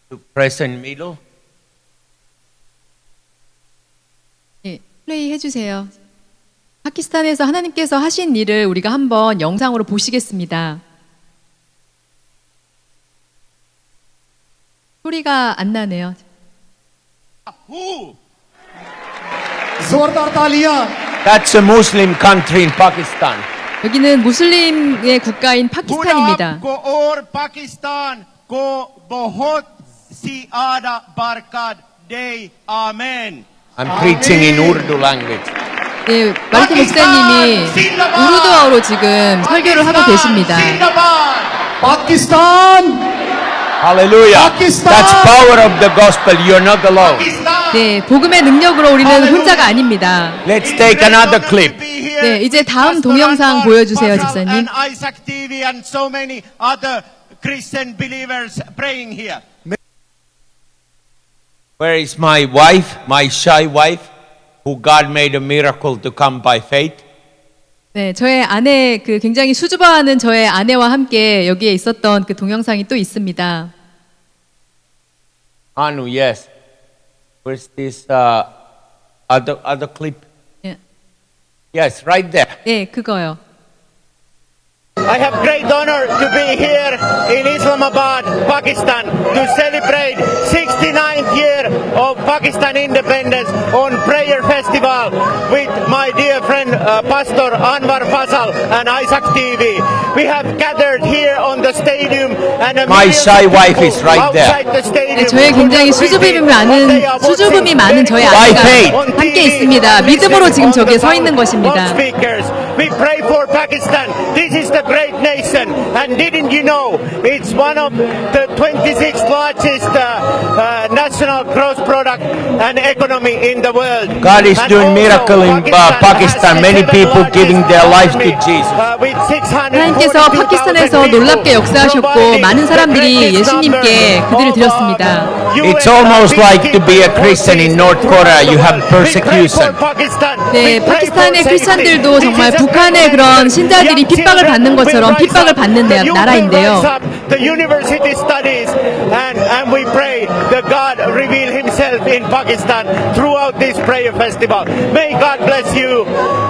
to present middle. 예, 플레이 해주세요. 파키스탄에서 하나님께서 하신 일을 우리가 한번 영상으로 보시겠습니다. 소리가 안 나네요. Who? जोरदार तालियां That's a Muslim country in Pakistan. 여기는 무슬림의 국가인 파키스탄입니다. को और पाकिस्तान को बहुत सी आदा बरकत दे आमीन. I'm preaching in Urdu language. 네, 마르티 목사님이 우르드어로 지금 설교를 하고 계십니다. Pakistan Hallelujah. Pakistan. That's power of the gospel. You're not alone. 네, 복음의 능력으로 우리는 혼자가 아닙니다. Let's take another clip. 네, 이제 다음 동영상 보여주세요, 집사님. And Isaac TV and so many other Christian believers praying here. Where is my wife, my shy wife, who God made a miracle to come by faith? 네, 저의 아내, 그 굉장히 수줍어하는 저의 아내와 함께 여기에 있었던 그 동영상이 또 있습니다. Anu, yes. Where's this other clip? 예, Yes, right there. 네, 그거요. I have great honor to be here in Islamabad, Pakistan, to celebrate 69th year of Pakistan independence on prayer festival with my dear friend Pastor Anwar Fasal and Isaac TV. We have gathered here on the stadium and a My millions shy of wife people is right there. outside the stadium. 네, 저의 굉장히 수줍음이 많은 저의 아내가 함께 있습니다. 믿음으로 지금 저기에 서 있는 것입니다. We pray for Pakistan. This is the great nation. And didn't you know it's one of the 26th largest national gross product and economy in the world. God is And doing also, miracle in Pakistan. has Many the people largest giving their life to economy, Jesus. with 642,000 하나님께서 파키스탄에서 놀랍게 역사하셨고 많은 사람들이 예수님께 그들을 드렸습니다. It's almost like to be a Christian in North Korea. You have persecution. 네, 파키스탄의 크리스찬들도 정말 북한의 그런 신자들이 핍박을 받는 것처럼 핍박을 받는 나라인데요. The university studies and we pray that God reveal himself in Pakistan throughout this prayer festival. May God bless you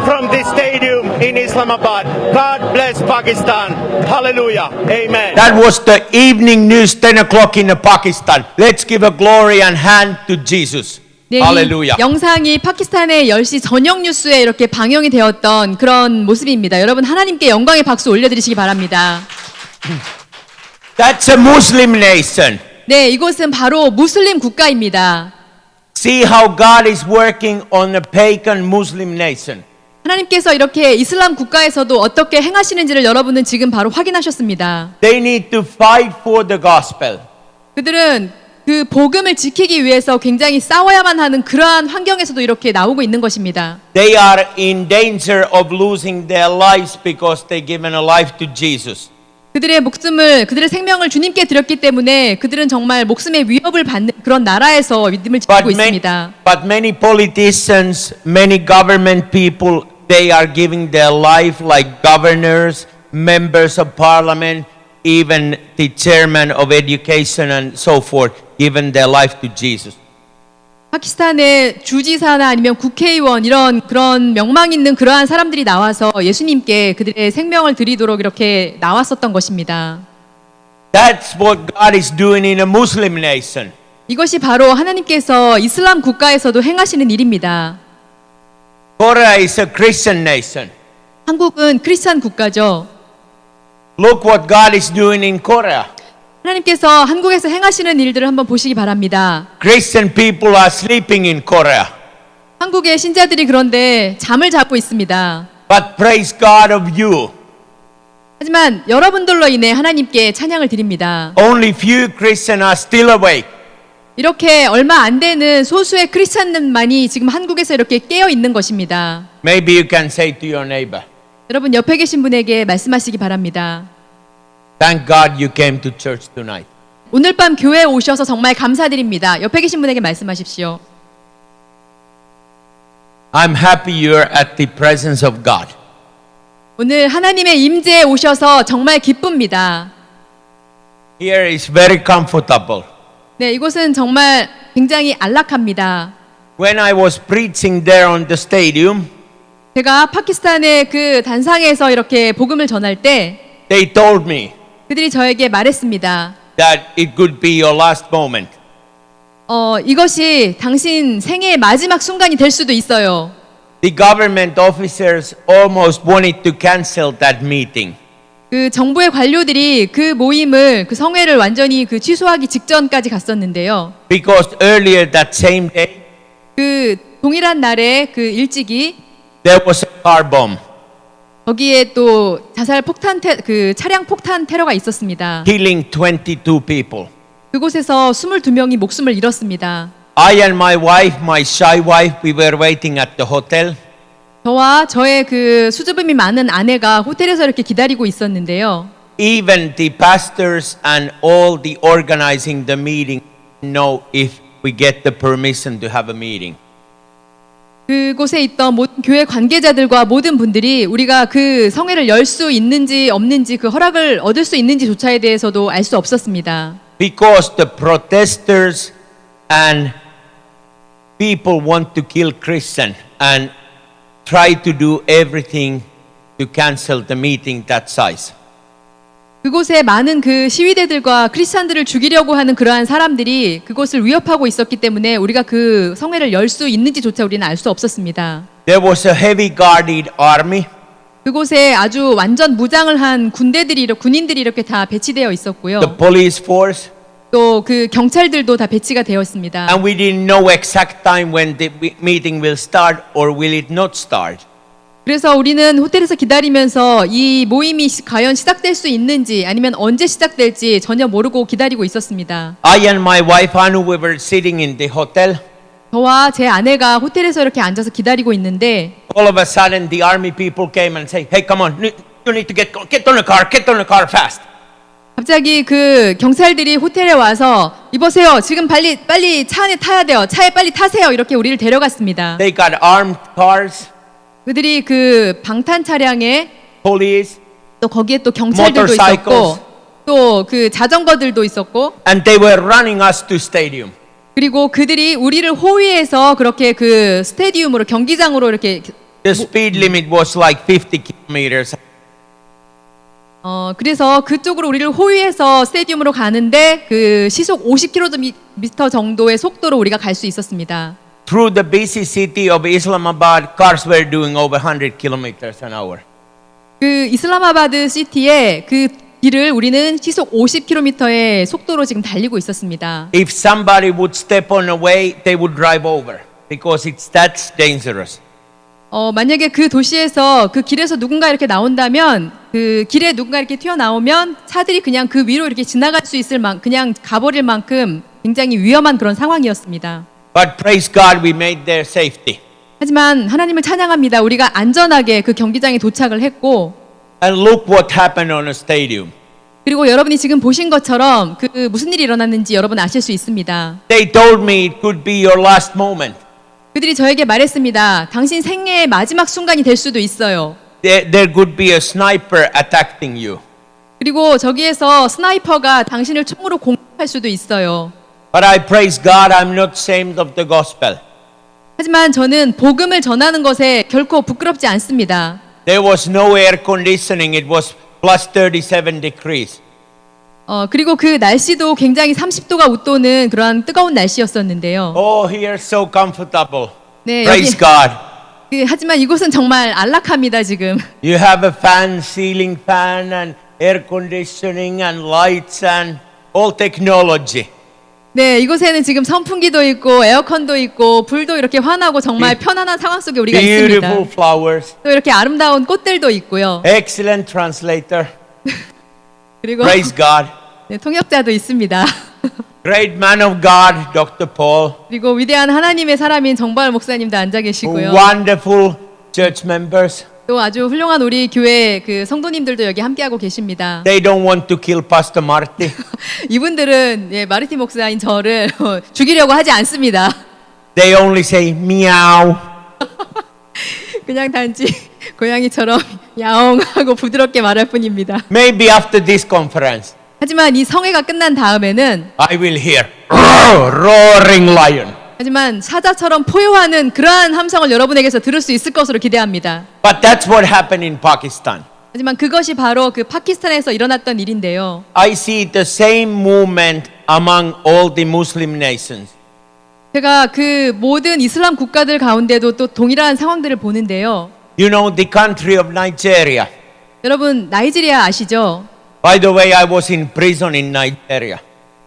from this stadium in Islamabad. God bless Pakistan. Hallelujah. Amen. That was the evening news, 10 o'clock in Pakistan. Let's give a glory and hand to Jesus. 네, Hallelujah. 이 영상이 파키스탄의 10시 저녁 뉴스에 이렇게 방영이 되었던 그런 모습입니다. 여러분 하나님께 영광의 박수 올려드리시기 바랍니다. That's a Muslim nation. 네, 이곳은 바로 무슬림 국가입니다. See how God is working on a pagan Muslim nation. 하나님께서 이렇게 이슬람 국가에서도 어떻게 행하시는지를 여러분은 지금 바로 확인하셨습니다. They need to fight for the gospel. 그들은 그 복음을 지키기 위해서 굉장히 싸워야만 하는 그러한 환경에서도 이렇게 나오고 있는 것입니다. They are in danger of losing their lives because they've given a life to Jesus. 그들의 생명을 주님께 드렸기 때문에 그들은 정말 목숨의 위협을 받는 그런 나라에서 믿음을 지키고 있습니다. But many politicians, many government people, they are giving their life like governors, members of parliament, even the chairman of education and so forth, given their life to Jesus. 파키스탄의 주지사나 아니면 국회의원 이런 그런 명망 있는 그러한 사람들이 나와서 예수님께 그들의 생명을 드리도록 이렇게 나왔었던 것입니다. That's what God is doing in a Muslim nation. 이것이 바로 하나님께서 이슬람 국가에서도 행하시는 일입니다. Korea is a Christian nation. 한국은 크리스찬 국가죠. Look what God is doing in Korea. 하나님께서 한국에서 행하시는 일들을 한번 보시기 바랍니다. Christian people are sleeping in Korea. 한국의 신자들이 그런데 잠을 자고 있습니다. But praise God of you. 하지만 여러분들로 인해 하나님께 찬양을 드립니다. Only few Christians are still awake. 이렇게 얼마 안 되는 소수의 크리스찬들만이 지금 한국에서 이렇게 깨어 있는 것입니다. Maybe you can say to your neighbor, 여러분 옆에 계신 분에게 말씀하시기 바랍니다. thank God you came to church tonight. 오늘 밤 교회에 오셔서 정말 감사드립니다. 옆에 계신 분에게 말씀하십시오. I'm happy you're at the presence of God. 오늘 하나님의 임재에 오셔서 정말 기쁩니다. Here is very comfortable. 네, 이곳은 정말 굉장히 안락합니다. When I was preaching there on the stadium, 제가 파키스탄의 그 단상에서 이렇게 복음을 전할 때 they told me 그들이 저에게 말했습니다. that it could be your last moment. 이것이 당신 생애의 마지막 순간이 될 수도 있어요. The government officers almost wanted to cancel that meeting. 그 정부의 관료들이 그 모임을 그 성회를 완전히 그 취소하기 직전까지 갔었는데요. Because earlier that same day, 그 동일한 날에 그 일찍이 there was a car bomb 거기에 또 자살 폭탄 그 차량 폭탄 테러가 있었습니다. killing 22 people. 그곳에서 22명이 목숨을 잃었습니다. I and my wife, my shy wife, we were waiting at the hotel. 저와 저의 그 수줍음이 많은 아내가 호텔에서 이렇게 기다리고 있었는데요. Even the pastors and all the organizing the meeting know if we get the permission to have a meeting. 그곳에 있던 모든 교회 관계자들과 모든 분들이 우리가 그 성회를 열 수 있는지 없는지 그 허락을 얻을 수 있는지조차에 대해서도 알 수 없었습니다. Because the protesters and people want to kill Christian and try to do everything to cancel the meeting that size. 그곳에 많은 그 시위대들과 크리스찬들을 죽이려고 하는 그러한 사람들이 그곳을 위협하고 있었기 때문에 우리가 그 성회를 열 수 있는지조차 우리는 알 수 없었습니다. There was a heavy guarded army. 그곳에 아주 완전 무장을 한 군인들이 이렇게 다 배치되어 있었고요. The police force, 또 그 경찰들도 다 배치가 되어 있습니다. and we didn't know exact time when the meeting will start or will it not start. 그래서 우리는 호텔에서 기다리면서 이 모임이 과연 시작될 수 있는지 아니면 언제 시작될지 전혀 모르고 기다리고 있었습니다. I and my wife Anu, we were sitting in the hotel. 저와 제 아내가 호텔에서 이렇게 앉아서 기다리고 있는데 All of a sudden, the army people came and say, "Hey, come on, you need to get on the car fast." 갑자기 그 경찰들이 호텔에 와서 이보세요. 지금 빨리 차 안에 타야 돼요. 차에 빨리 타세요. 이렇게 우리를 데려갔습니다. They got armed cars, 그들이 그 방탄 차량에 police, 또 거기에 또 경찰들도 Motorcycles. 있었고 또 그 자전거들도 있었고 and they were running us to stadium. 그리고 그들이 우리를 호위해서 그렇게 그 스테디움으로 경기장으로 이렇게 The speed limit was like 50 kilometers. 그래서 그쪽으로 우리를 호위해서 스테디움으로 가는데 그 시속 50km 정도의 속도로 우리가 갈 수 있었습니다. Through the busy city of Islamabad, cars were doing over 100 kilometers an hour. 그 이슬라마바드 시티에 그 길을 우리는 시속 50km의 속도로 지금 달리고 있었습니다. If somebody would step on a way, they would drive over because it's that dangerous. 만약에 그 도시에서 그 길에서 누군가 이렇게 나온다면 그 길에 누군가 이렇게 튀어나오면 차들이 그냥 그 위로 이렇게 지나갈 수 있을 그냥 가버릴 만큼 굉장히 위험한 그런 상황이었습니다. But praise God, we made their safety. 하지만 하나님을 찬양합니다. 우리가 안전하게 그 경기장에 도착을 했고 And look what happened on a stadium. 그리고 여러분이 지금 보신 것처럼 그 무슨 일이 일어났는지 여러분 아실 수 있습니다. They told me it could be your last moment. 그들이 저에게 말했습니다. 당신 생애의 마지막 순간이 될 수도 있어요. There could be a sniper attacking you. 그리고 저기에서 스나이퍼가 당신을 총으로 공격할 수도 있어요. But I praise God, I'm not ashamed of the gospel. 하지만 저는 복음을 전하는 것에 결코 부끄럽지 않습니다. There was no air conditioning. It was plus 37 degrees. 그리고 그 날씨도 굉장히 30도가 웃도는 그러한 뜨거운 날씨였었는데요. Oh, here so comfortable. 네, Praise God. 하지만 이곳은 정말 안락합니다, 지금. You have a fan, ceiling fan, and air conditioning, and lights, and all technology. 네, 이곳에는 지금 선풍기도 있고 에어컨도 있고 불도 이렇게 환하고 정말 편안한 상황 속에 우리가 있습니다. Beautiful flowers. 또 이렇게 아름다운 꽃들도 있고요. Excellent translator. 그리고 Praise God. 네, 통역자도 있습니다. Great man of God, Dr. Paul. 그리고 위대한 하나님의 사람인 정발 목사님도 앉아 계시고요. Wonderful church members. 또 아주 훌륭한 우리 교회 그 성도님들도 여기 함께하고 계십니다. They don't want to kill Pastor Marty. 이분들은 마르티 목사인 저를 죽이려고 하지 않습니다. They only say meow. 그냥 단지 고양이처럼 야옹하고 부드럽게 말할 뿐입니다. Maybe after this conference. 하지만 이 성회가 끝난 다음에는 I will hear roaring lion. 하지만 사자처럼 포효하는 그러한 함성을 여러분에게서 들을 수 있을 것으로 기대합니다. But that's what happened in Pakistan. 하지만 그것이 바로 그 파키스탄에서 일어났던 일인데요. I see the same movement among all the Muslim nations. 제가 그 모든 이슬람 국가들 가운데도 또 동일한 상황들을 보는데요. You know the country of Nigeria. 여러분 나이지리아 아시죠? By the way, I was in prison in Nigeria.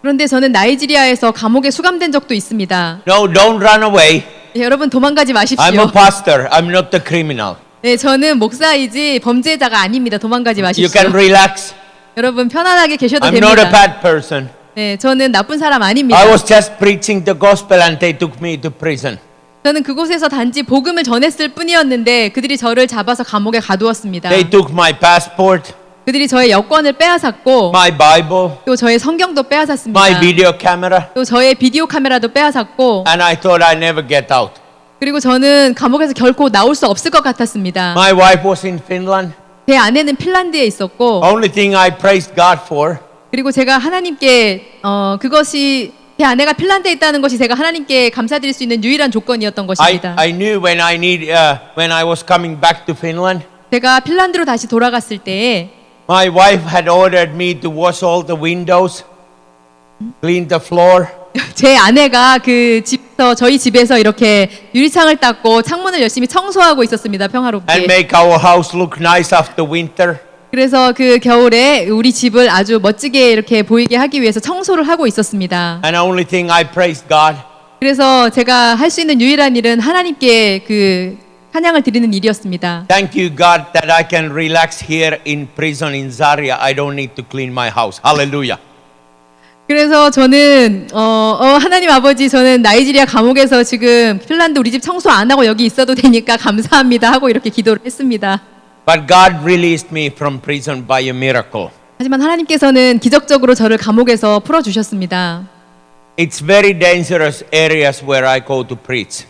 그런데 저는 나이지리아에서 감옥에 수감된 적도 있습니다. No, don't run away. 네, 여러분 도망가지 I'm 마십시오. a pastor. I'm not the criminal. 네, 저는 목사이지 범죄자가 아닙니다. 도망가지 You 마십시오. can relax. 여러분 편안하게 계셔도 I'm not a 됩니다. bad person. 네, 저는 나쁜 사람 아닙니다. I was just preaching the gospel and they took me to prison. 저는 그곳에서 단지 복음을 전했을 뿐이었는데 그들이 저를 잡아서 감옥에 가두었습니다. They took my passport, 그들이 저의 여권을 빼앗았고 my Bible, 또 저의 성경도 빼앗았습니다. my video camera, 또 저의 비디오 카메라도 빼앗았고 and I thought I'd never get out. 그리고 저는 감옥에서 결코 나올 수 없을 것 같았습니다. My wife was in Finland. 제 아내는 핀란드에 있었고 Only thing I praised God for 그리고 제가 하나님께 그것이 제 아내가 핀란드에 있다는 것이 제가 하나님께 감사드릴 수 있는 유일한 조건이었던 것입니다. I knew when when I was coming back to Finland, 제가 핀란드로 다시 돌아갔을 때에 my wife had ordered me to wash all the windows, clean the floor, 제 아내가 그 집에서 저희 집에서 이렇게 유리창을 닦고 창문을 열심히 청소하고 있었습니다. and 평화롭게. make our house look nice after winter. 그래서 그 겨울에 우리 집을 아주 멋지게 이렇게 보이게 하기 위해서 청소를 하고 있었습니다. And the only thing I praised God, 그래서 제가 할 수 있는 유일한 일은 하나님께 그 찬양을 드리는 일이었습니다. thank you God that I can relax here in prison in Zaria. I don't need to clean my house. Hallelujah. 그래서 저는 하나님 아버지 저는 나이지리아 감옥에서 지금 핀란드 우리 집 청소 안 하고 여기 있어도 되니까 감사합니다 하고 이렇게 기도를 했습니다. But God released me from prison by a miracle. 하지만 하나님께서는 기적적으로 저를 감옥에서 풀어 주셨습니다. It's very dangerous areas where I go to preach.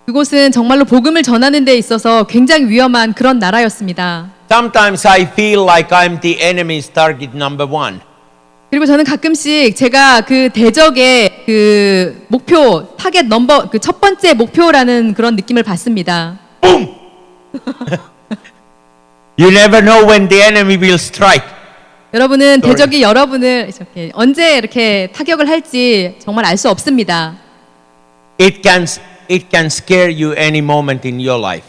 그곳은 정말로 복음을 전하는 데 있어서 굉장히 위험한 그런 나라였습니다. Sometimes I feel like I'm the enemy's target number one. 그리고 저는 가끔씩 제가 그 대적의 그 목표 타겟 넘버 그 첫 번째 목표라는 그런 느낌을 받습니다. You never know when the enemy will strike. 여러분은 대적이 여러분을 이렇게 언제 이렇게 타격을 할지 정말 알 수 없습니다. It can scare you any moment in your life.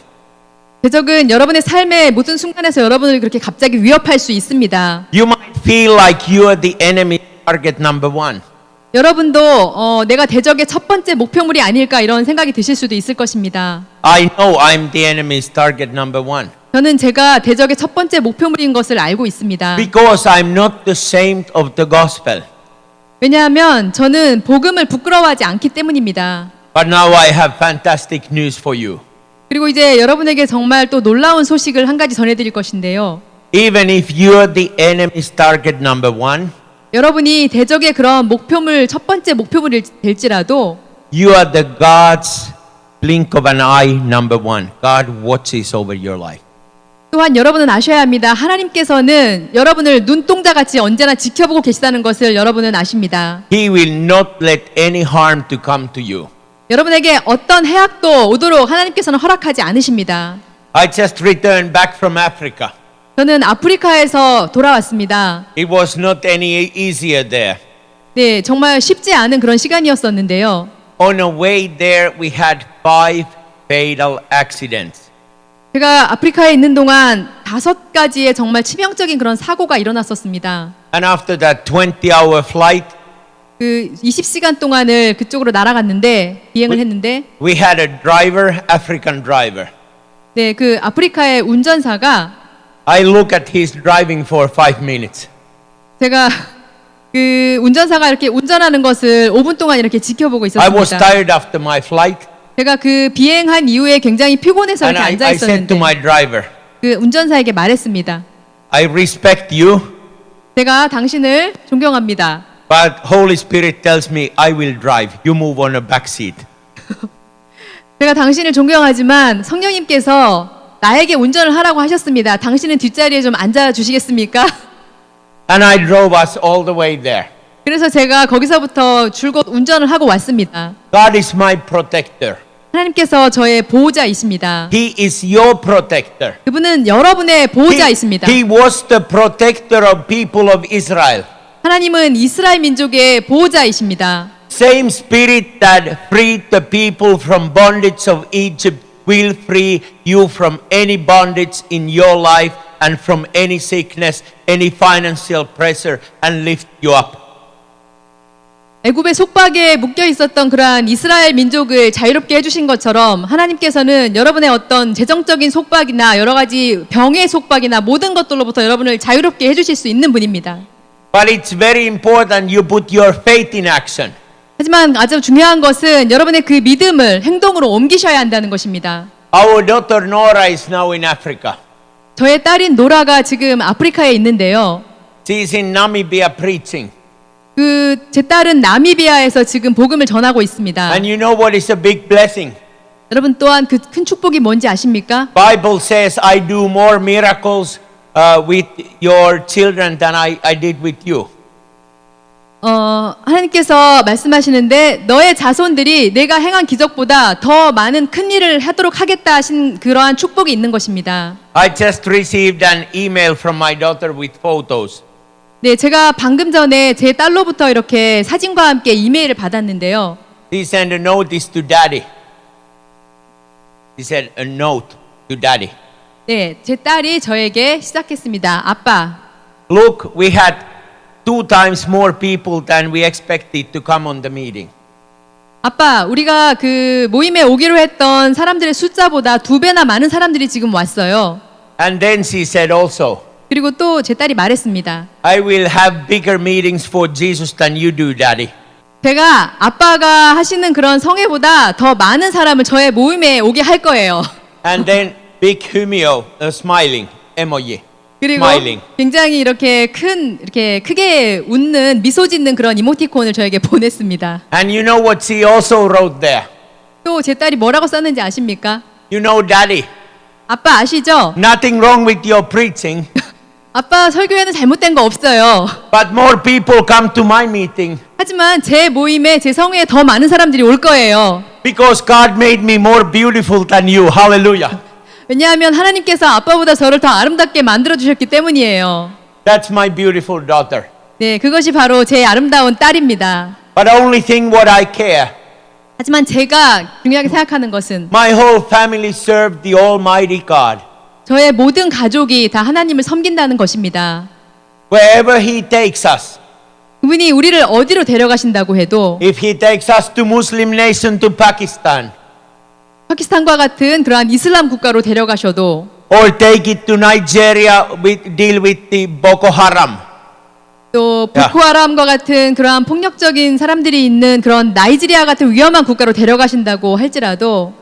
대적은 여러분의 삶의 모든 순간에서 여러분을 그렇게 갑자기 위협할 수 있습니다. You might feel like you are the enemy target number one. 여러분도 내가 대적의 첫 번째 목표물이 아닐까 이런 생각이 드실 수도 있을 것입니다. I know I'm the enemy's target number one. 저는 제가 대적의 첫 번째 목표물인 것을 알고 있습니다. Because I'm not the saint of the gospel. 왜냐하면 저는 복음을 부끄러워하지 않기 때문입니다. But now I have fantastic news for you. 그리고 이제 여러분에게 정말 또 놀라운 소식을 한 가지 전해드릴 것인데요. Even if you are the enemy's target number one, 여러분이 대적의 그런 목표물 첫 번째 목표물이 될지라도 you are the God's blink of an eye number one. God watches over your life. 또한 여러분은 아셔야 합니다. 하나님께서는 여러분을 눈동자같이 언제나 지켜보고 계시다는 것을 여러분은 아십니다. He will not let any harm to come to you. 여러분에게 어떤 해악도 오도록 하나님께서는 허락하지 않으십니다. I just returned back from Africa. 저는 아프리카에서 돌아왔습니다. It was not any easier there. 네, 정말 쉽지 않은 그런 시간이었었는데요. On our way there, we had 5 fatal accidents. 제가 아프리카에 있는 동안 5가지의 정말 치명적인 그런 사고가 일어났었습니다. And after that 20-hour flight, 그 20시간 동안을 그쪽으로 날아갔는데 비행을 했는데 we had a driver, African driver. 네, 그 아프리카의 운전사가 I look at his driving for 5 minutes. 제가 그 운전사가 이렇게 운전하는 것을 5분 동안 이렇게 지켜보고 I was 있었습니다. tired after my flight. 제가 그 비행한 이후에 굉장히 피곤해서 And 이렇게 앉아 I said to 있었는데 my driver, 그 운전사에게 말했습니다. I respect you, 제가 당신을 존경합니다. but Holy Spirit tells me I will drive. You move on a back seat. 제가 당신을 존경하지만 성령님께서 나에게 운전을 하라고 하셨습니다. 당신은 뒷자리에 좀 앉아 주시겠습니까? And I drove us all the way there. 그래서 제가 거기서부터 줄곧 운전을 하고 왔습니다. God is my protector. 하나님께서 저의 보호자이십니다. He is your protector. 그분은 여러분의 보호자이십니다. He was the protector of people of Israel. 하나님은 이스라엘 민족의 보호자이십니다. Same spirit that freed the people from bondage of Egypt will free you from any bondage in your life and from any sickness, any financial pressure, and lift you up. 애굽의 속박에 묶여 있었던 그러한 이스라엘 민족을 자유롭게 해주신 것처럼 하나님께서는 여러분의 어떤 재정적인 속박이나 여러 가지 병의 속박이나 모든 것들로부터 여러분을 자유롭게 해주실 수 있는 분입니다. But it's very important you put your faith in action. 하지만 아주 중요한 것은 여러분의 그 믿음을 행동으로 옮기셔야 한다는 것입니다. Our daughter Nora is now in Africa. 저의 딸인 노라가 지금 아프리카에 있는데요. She is in Namibia preaching. 제 딸은 나미비아에서 지금 복음을 전하고 있습니다. And you know what is a big blessing? 여러분 또한 그 큰 축복이 뭔지 아십니까? Bible says I do more miracles with your children than I did with you. 하나님께서 말씀하시는데 너의 자손들이 내가 행한 기적보다 더 많은 큰 일을 하도록 하겠다 하신 그러한 축복이 있는 것입니다. I just received an email from my daughter with photos. 네, 제가 방금 전에 제 딸로부터 이렇게 사진과 함께 이메일을 받았는데요. She sent a notice to daddy. She said a note to daddy. 네, 제 딸이 저에게 시작했습니다. 아빠, Look, we had 2 times more people than we expected to come on the meeting. 아빠, 우리가 그 모임에 오기로 했던 사람들의 숫자보다 2배나 많은 사람들이 지금 왔어요. And then she said also, 그리고 또 제 딸이 말했습니다. I will have bigger meetings for Jesus than you do, daddy. 제가 아빠가 하시는 그런 성회보다 더 많은 사람을 저의 모임에 오게 할 거예요. And then big humio, smiling, emoji, 그리고 smiling. 굉장히 이렇게 크게 웃는 미소 짓는 그런 이모티콘을 저에게 보냈습니다. And you know what she also wrote there? 또 제 딸이 뭐라고 썼는지 아십니까? You know, daddy, 아빠 아시죠? nothing wrong with your preaching, 아빠 설교에는 잘못된 거 없어요. but more people come to my meeting 하지만 제 모임에 제 성회에 더 많은 사람들이 올 거예요. because God made me more beautiful than you. Hallelujah. 왜냐하면 하나님께서 아빠보다 저를 더 아름답게 만들어 주셨기 때문이에요. That's my beautiful daughter. 네, 그것이 바로 제 아름다운 딸입니다. But the only thing what I care, 하지만 제가 중요하게 생각하는 것은 my whole family served the Almighty God. 저의 모든 가족이 다 하나님을 섬긴다는 것입니다. Wherever He takes us, 그분이 우리를 어디로 데려가신다고 해도 if He takes us to Muslim nation, to Pakistan, 파키스탄과 같은 그러한 이슬람 국가로 데려가셔도 or take it to Nigeria, deal with the Boko Haram, 또 보코하람과 같은 그러한 폭력적인 사람들이 있는 그런 나이지리아 같은 위험한 국가로 데려가신다고 할지라도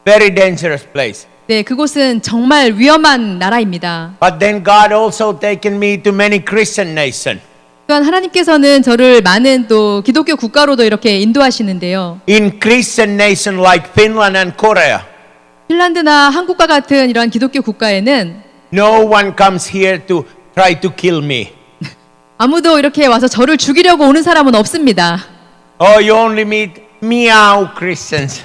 very dangerous place. 네, 그곳은 정말 위험한 나라입니다. But then God also taken me to many Christian nations. 또한 하나님께서는 저를 많은 또 기독교 국가로도 이렇게 인도하시는데요. In Christian nation like Finland and Korea, 핀란드나 한국과 같은 이러한 기독교 국가에는 no one comes here to try to kill me. 아무도 이렇게 와서 저를 죽이려고 오는 사람은 없습니다. Oh, you only meet meow Christians.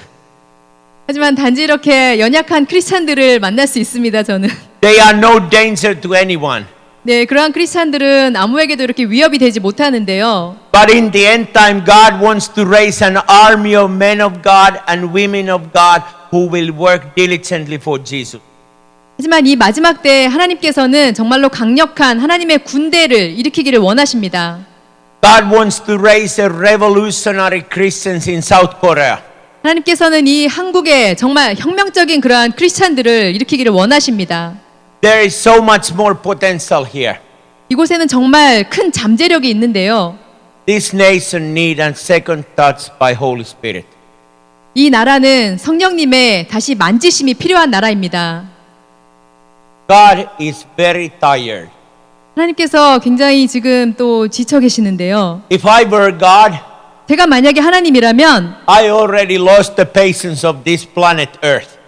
하지만 단지 이렇게 연약한 크리스찬들을 만날 수 있습니다, 저는. They are no danger to anyone. 네, 그러한 크리스찬들은 아무에게도 이렇게 위협이 되지 못하는데요. But in the end time, God wants to raise an army of men of God and women of God who will work diligently for Jesus. 하지만 이 마지막 때에 하나님께서는 정말로 강력한 하나님의 군대를 일으키기를 원하십니다. God wants to raise a revolutionary Christians in South Korea. 하나님께서는 이 한국에 정말 혁명적인 그러한 크리스찬들을 일으키기를 원하십니다. There is so much more potential here. 이곳에는 정말 큰 잠재력이 있는데요. This nation needs a second touch by Holy Spirit. 이 나라는 성령님의 다시 만지심이 필요한 나라입니다. God is very tired. 하나님께서 굉장히 지금 또 지쳐 계시는데요. If I were God, 제가 만약에 하나님이라면 I already lost the patience of this planet Earth.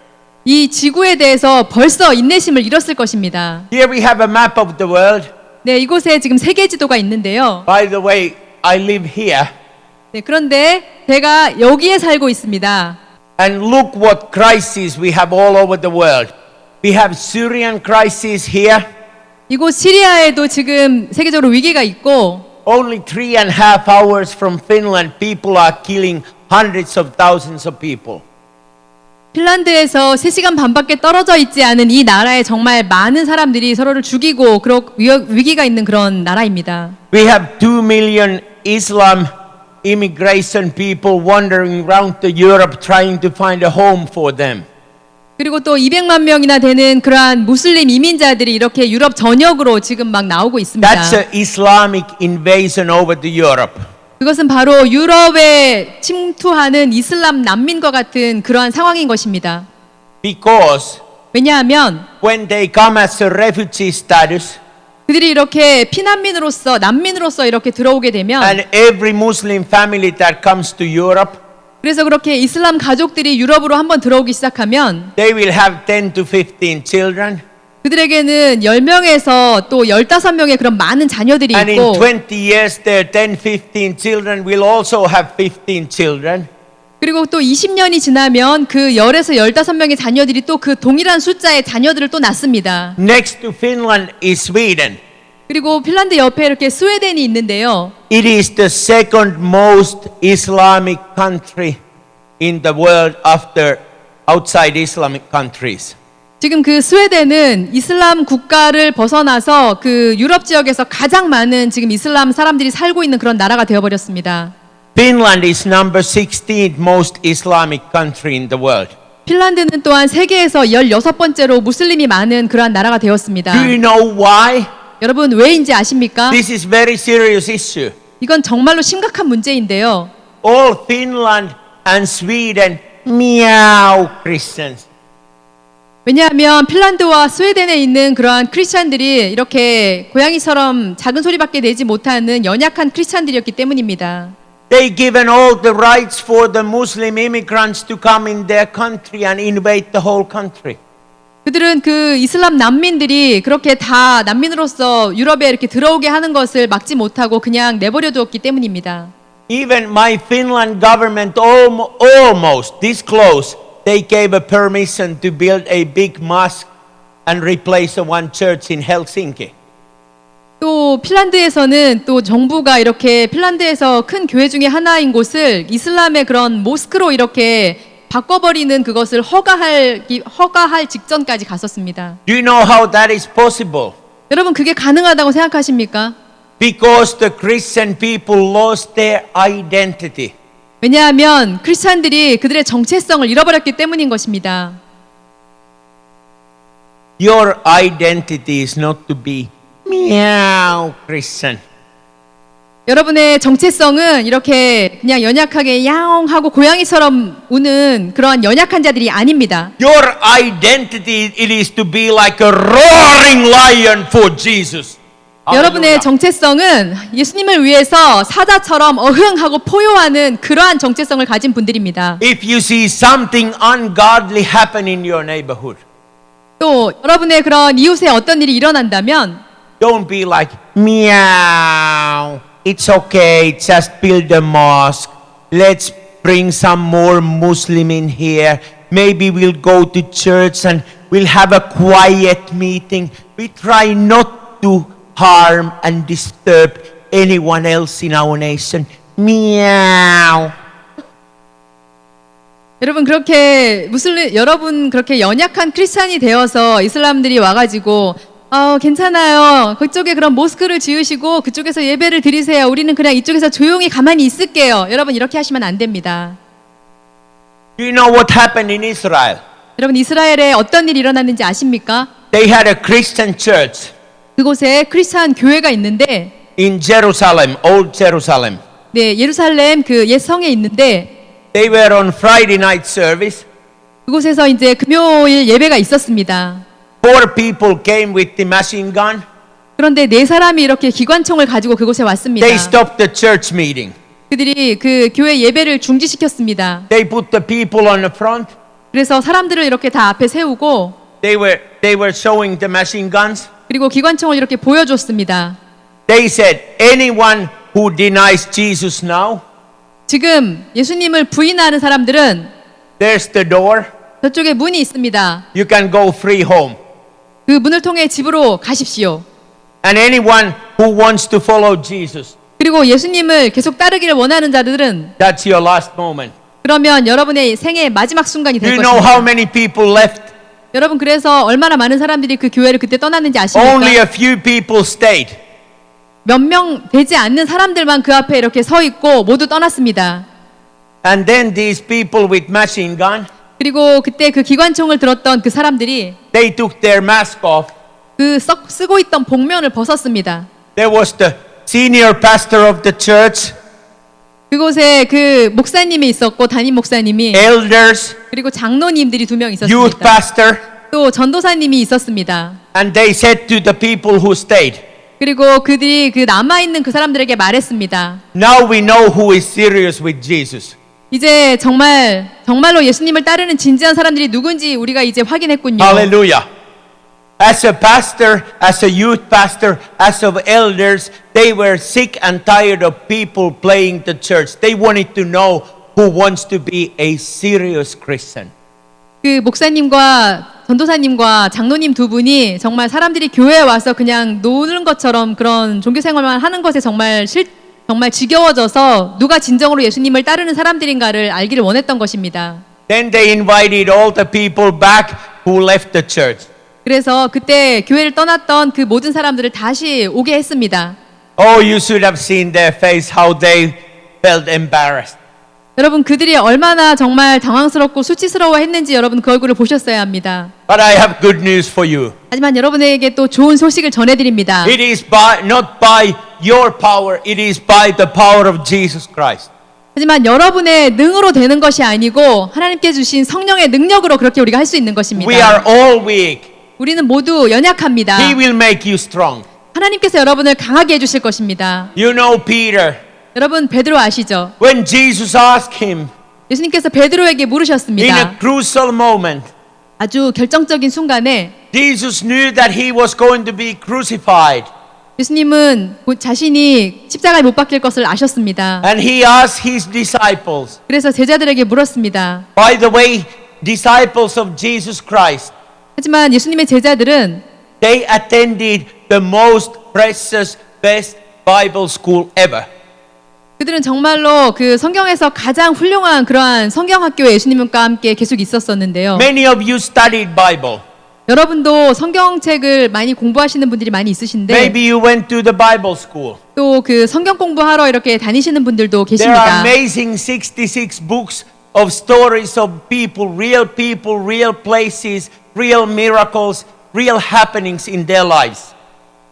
이 지구에 대해서 벌써 인내심을 잃었을 것입니다. Here we have a map of the world. 네, 이곳에 지금 세계 지도가 있는데요. By the way, I live here. 네, 그런데 제가 여기에 살고 있습니다. And look what crises we have all over the world. We have Syrian crisis here. 이곳 시리아에도 지금 세계적으로 위기가 있고 Only 3.5 hours from Finland, people are killing hundreds of thousands of people. 핀란드에서 3시간 반밖에 떨어져 있지 않은 이 나라에 정말 많은 사람들이 서로를 죽이고 위기가 있는 그런 나라입니다. We have 2 million Islam immigration people wandering around the Europe trying to find a home for them. 그리고 또 200만 명이나 되는 그러한 무슬림 이민자들이 이렇게 유럽 전역으로 지금 막 나오고 있습니다. That's an Islamic invasion over to Europe. 그것은 바로 유럽에 침투하는 이슬람 난민과 같은 그러한 상황인 것입니다. Because 왜냐하면 when they come as a refugee status, 그들이 이렇게 피난민으로서 난민으로서 이렇게 들어오게 되면 and every Muslim family that comes to Europe, 그래서 그렇게 이슬람 가족들이 유럽으로 한번 들어오기 시작하면 they will have 10 to 15 children. 그들에게는 10명에서 또 15명의 그런 많은 자녀들이 And in 있고 20 years, their 10, 15 children will also have 15 children. 그리고 또 20년이 지나면 그 10에서 15명의 자녀들이 또 그 동일한 숫자의 자녀들을 또 낳습니다. Next to Finland is Sweden. 그리고 핀란드 옆에 이렇게 스웨덴이 있는데요. It is the second most Islamic country in the world after outside Islamic countries. 지금 그 스웨덴은 이슬람 국가를 벗어나서 그 유럽 지역에서 가장 많은 지금 이슬람 사람들이 살고 있는 그런 나라가 되어버렸습니다. Finland is number 16th most Islamic country in the world. 핀란드는 또한 세계에서 16번째로 무슬림이 많은 그러한 나라가 되었습니다. Do you know why? 여러분 왜인지 아십니까? This is very serious issue. 이건 정말로 심각한 문제인데요. All Finland and Sweden meow Christians. 왜냐하면 핀란드와 스웨덴에 있는 그러한 크리스찬들이 이렇게 고양이처럼 작은 소리밖에 내지 못하는 연약한 크리스찬들이었기 때문입니다. They given all the rights for the Muslim immigrants to come in their country and invade the whole country. 그들은 그 이슬람 난민들이 그렇게 다 난민으로서 유럽에 이렇게 들어오게 하는 것을 막지 못하고 그냥 내버려 두었기 때문입니다. Even my Finland government almost this close, they gave a permission to build a big mosque and replace one church in Helsinki. 또 핀란드에서는 또 정부가 이렇게 핀란드에서 큰 교회 중에 하나인 곳을 이슬람의 그런 모스크로 이렇게 바꿔버리는 그것을 허가할 직전까지 갔었습니다. Do you know how that is possible? 여러분 그게 가능하다고 생각하십니까? Because the Christian people lost their identity. 왜냐하면 크리스찬들이 그들의 정체성을 잃어버렸기 때문인 것입니다. Your identity is not to be meow Christian. 여러분의 정체성은 이렇게 그냥 연약하게 야옹하고 고양이처럼 우는 그런 연약한 자들이 아닙니다. Your identity it is to be like a roaring lion for Jesus. 여러분의 정체성은 예수님을 위해서 사자처럼 어흥하고 포효하는 그러한 정체성을 가진 분들입니다. If you see something ungodly happen in your neighborhood, 또 여러분의 그런 이웃에 어떤 일이 일어난다면 don't be like meow. It's okay. Just build a mosque. Let's bring some more Muslim in here. Maybe we'll go to church and we'll have a quiet meeting. We try not to harm and disturb anyone else in our nation. Meow. 여러분 그렇게 연약한 크리스찬이 되어서 이슬람들이 와가지고 괜찮아요. 그쪽에 그런 모스크를 지으시고 그쪽에서 예배를 드리세요. 우리는 그냥 이쪽에서 조용히 가만히 있을게요. 여러분 이렇게 하시면 안 됩니다. Do you know what happened in Israel? 여러분 이스라엘에 어떤 일이 일어났는지 아십니까? They had a Christian church 그곳에 크리스찬 교회가 있는데 in Jerusalem, Old Jerusalem. 네, 예루살렘 그 옛 성에 있는데 They were on Friday night service. 그곳에서 이제 금요일 예배가 있었습니다. 4 people came with the machine gun. 그런데 4사람이 이렇게 기관총을 가지고 그곳에 왔습니다. They stopped the church meeting. 그들이 그 교회 예배를 중지시켰습니다. They put the people on the front. 그래서 사람들을 이렇게 다 앞에 세우고 they were showing the machine guns. 그리고 기관총을 이렇게 보여줬습니다. They said, anyone who denies Jesus now, 지금 예수님을 부인하는 사람들은 there's the door. 저쪽에 문이 있습니다. You can go free home. 그 문을 통해 집으로 가십시오. And anyone who wants to follow Jesus, 그리고 예수님을 계속 따르기를 원하는 자들은 that's your last moment. 그러면 여러분의 생애 마지막 순간이 Do 될 you know how 것입니다. many people left? 여러분 그래서 얼마나 많은 사람들이 그 교회를 그때 떠났는지 Only a 아십니까? few people stayed. 몇 명 되지 않는 사람들만 그 앞에 이렇게 서 있고 모두 떠났습니다. And then these people with machine gun, 그리고 그때 그 기관총을 들었던 그 사람들이 they took their mask off. 그 쓰고 있던 복면을 벗었습니다. There was the senior pastor of the church, 그곳에 그 목사님이 있었고 담임 목사님이 elders, 그리고 장로님들이 2명 youth 있었습니다. pastor, 또 전도사님이 있었습니다. and they said to the people who stayed, 그리고 그들이 그 남아 있는 그 사람들에게 말했습니다. now we know who is serious with Jesus. 이제 정말로 예수님을 따르는 진지한 사람들이 누군지 우리가 이제 확인했군요. Hallelujah. As a pastor, as a youth pastor, as of elders, they were sick and tired of people playing the church. They wanted to know who wants to be a serious Christian. 그 목사님과 전도사님과 장로님 2분이 정말 사람들이 교회에 와서 그냥 노는 것처럼 그런 종교 생활만 하는 것에 정말 지겨워져서 누가 진정으로 예수님을 따르는 사람들인가를 알기를 원했던 것입니다. Then they invited all the people back who left the church. 그래서 그때 교회를 떠났던 그 모든 사람들을 다시 오게 했습니다. Oh, you should have seen their face, how they felt embarrassed. 여러분 그들이 얼마나 정말 당황스럽고 수치스러워 했는지 여러분 그 얼굴을 보셨어야 합니다. But I have good news for you. 하지만 여러분에게 또 좋은 소식을 전해드립니다. It is not by your power, it is by the power of Jesus Christ. 하지만 여러분의 능으로 되는 것이 아니고 하나님께 주신 성령의 능력으로 그렇게 우리가 할 수 있는 것입니다. We are all weak. 우리는 모두 연약합니다. He will make you strong. 하나님께서 여러분을 강하게 해주실 것입니다. You know Peter. 여러분 베드로 아시죠? When Jesus asked him 예수님께서 베드로에게 in a 물으셨습니다. crucial moment, 아주 결정적인 순간에 Jesus knew that he was going to be crucified. 예수님은 곧 자신이 십자가에 못 박힐 것을 아셨습니다. And he asked his disciples, 그래서 제자들에게 물었습니다. by the way, disciples of Jesus Christ, 하지만 예수님의 제자들은 they attended the most precious, best Bible school ever. 그들은 정말로 그 성경에서 가장 훌륭한 그러한 성경학교에 예수님과 함께 계속 있었었는데요. Many of you studied Bible. 여러분도 성경책을 많이 공부하시는 분들이 많이 있으신데 Maybe you went to the Bible school. 또 그 성경 공부하러 이렇게 다니시는 분들도 There are 계십니다. amazing 66 books of stories of people, real places, real miracles, real happenings in their lives.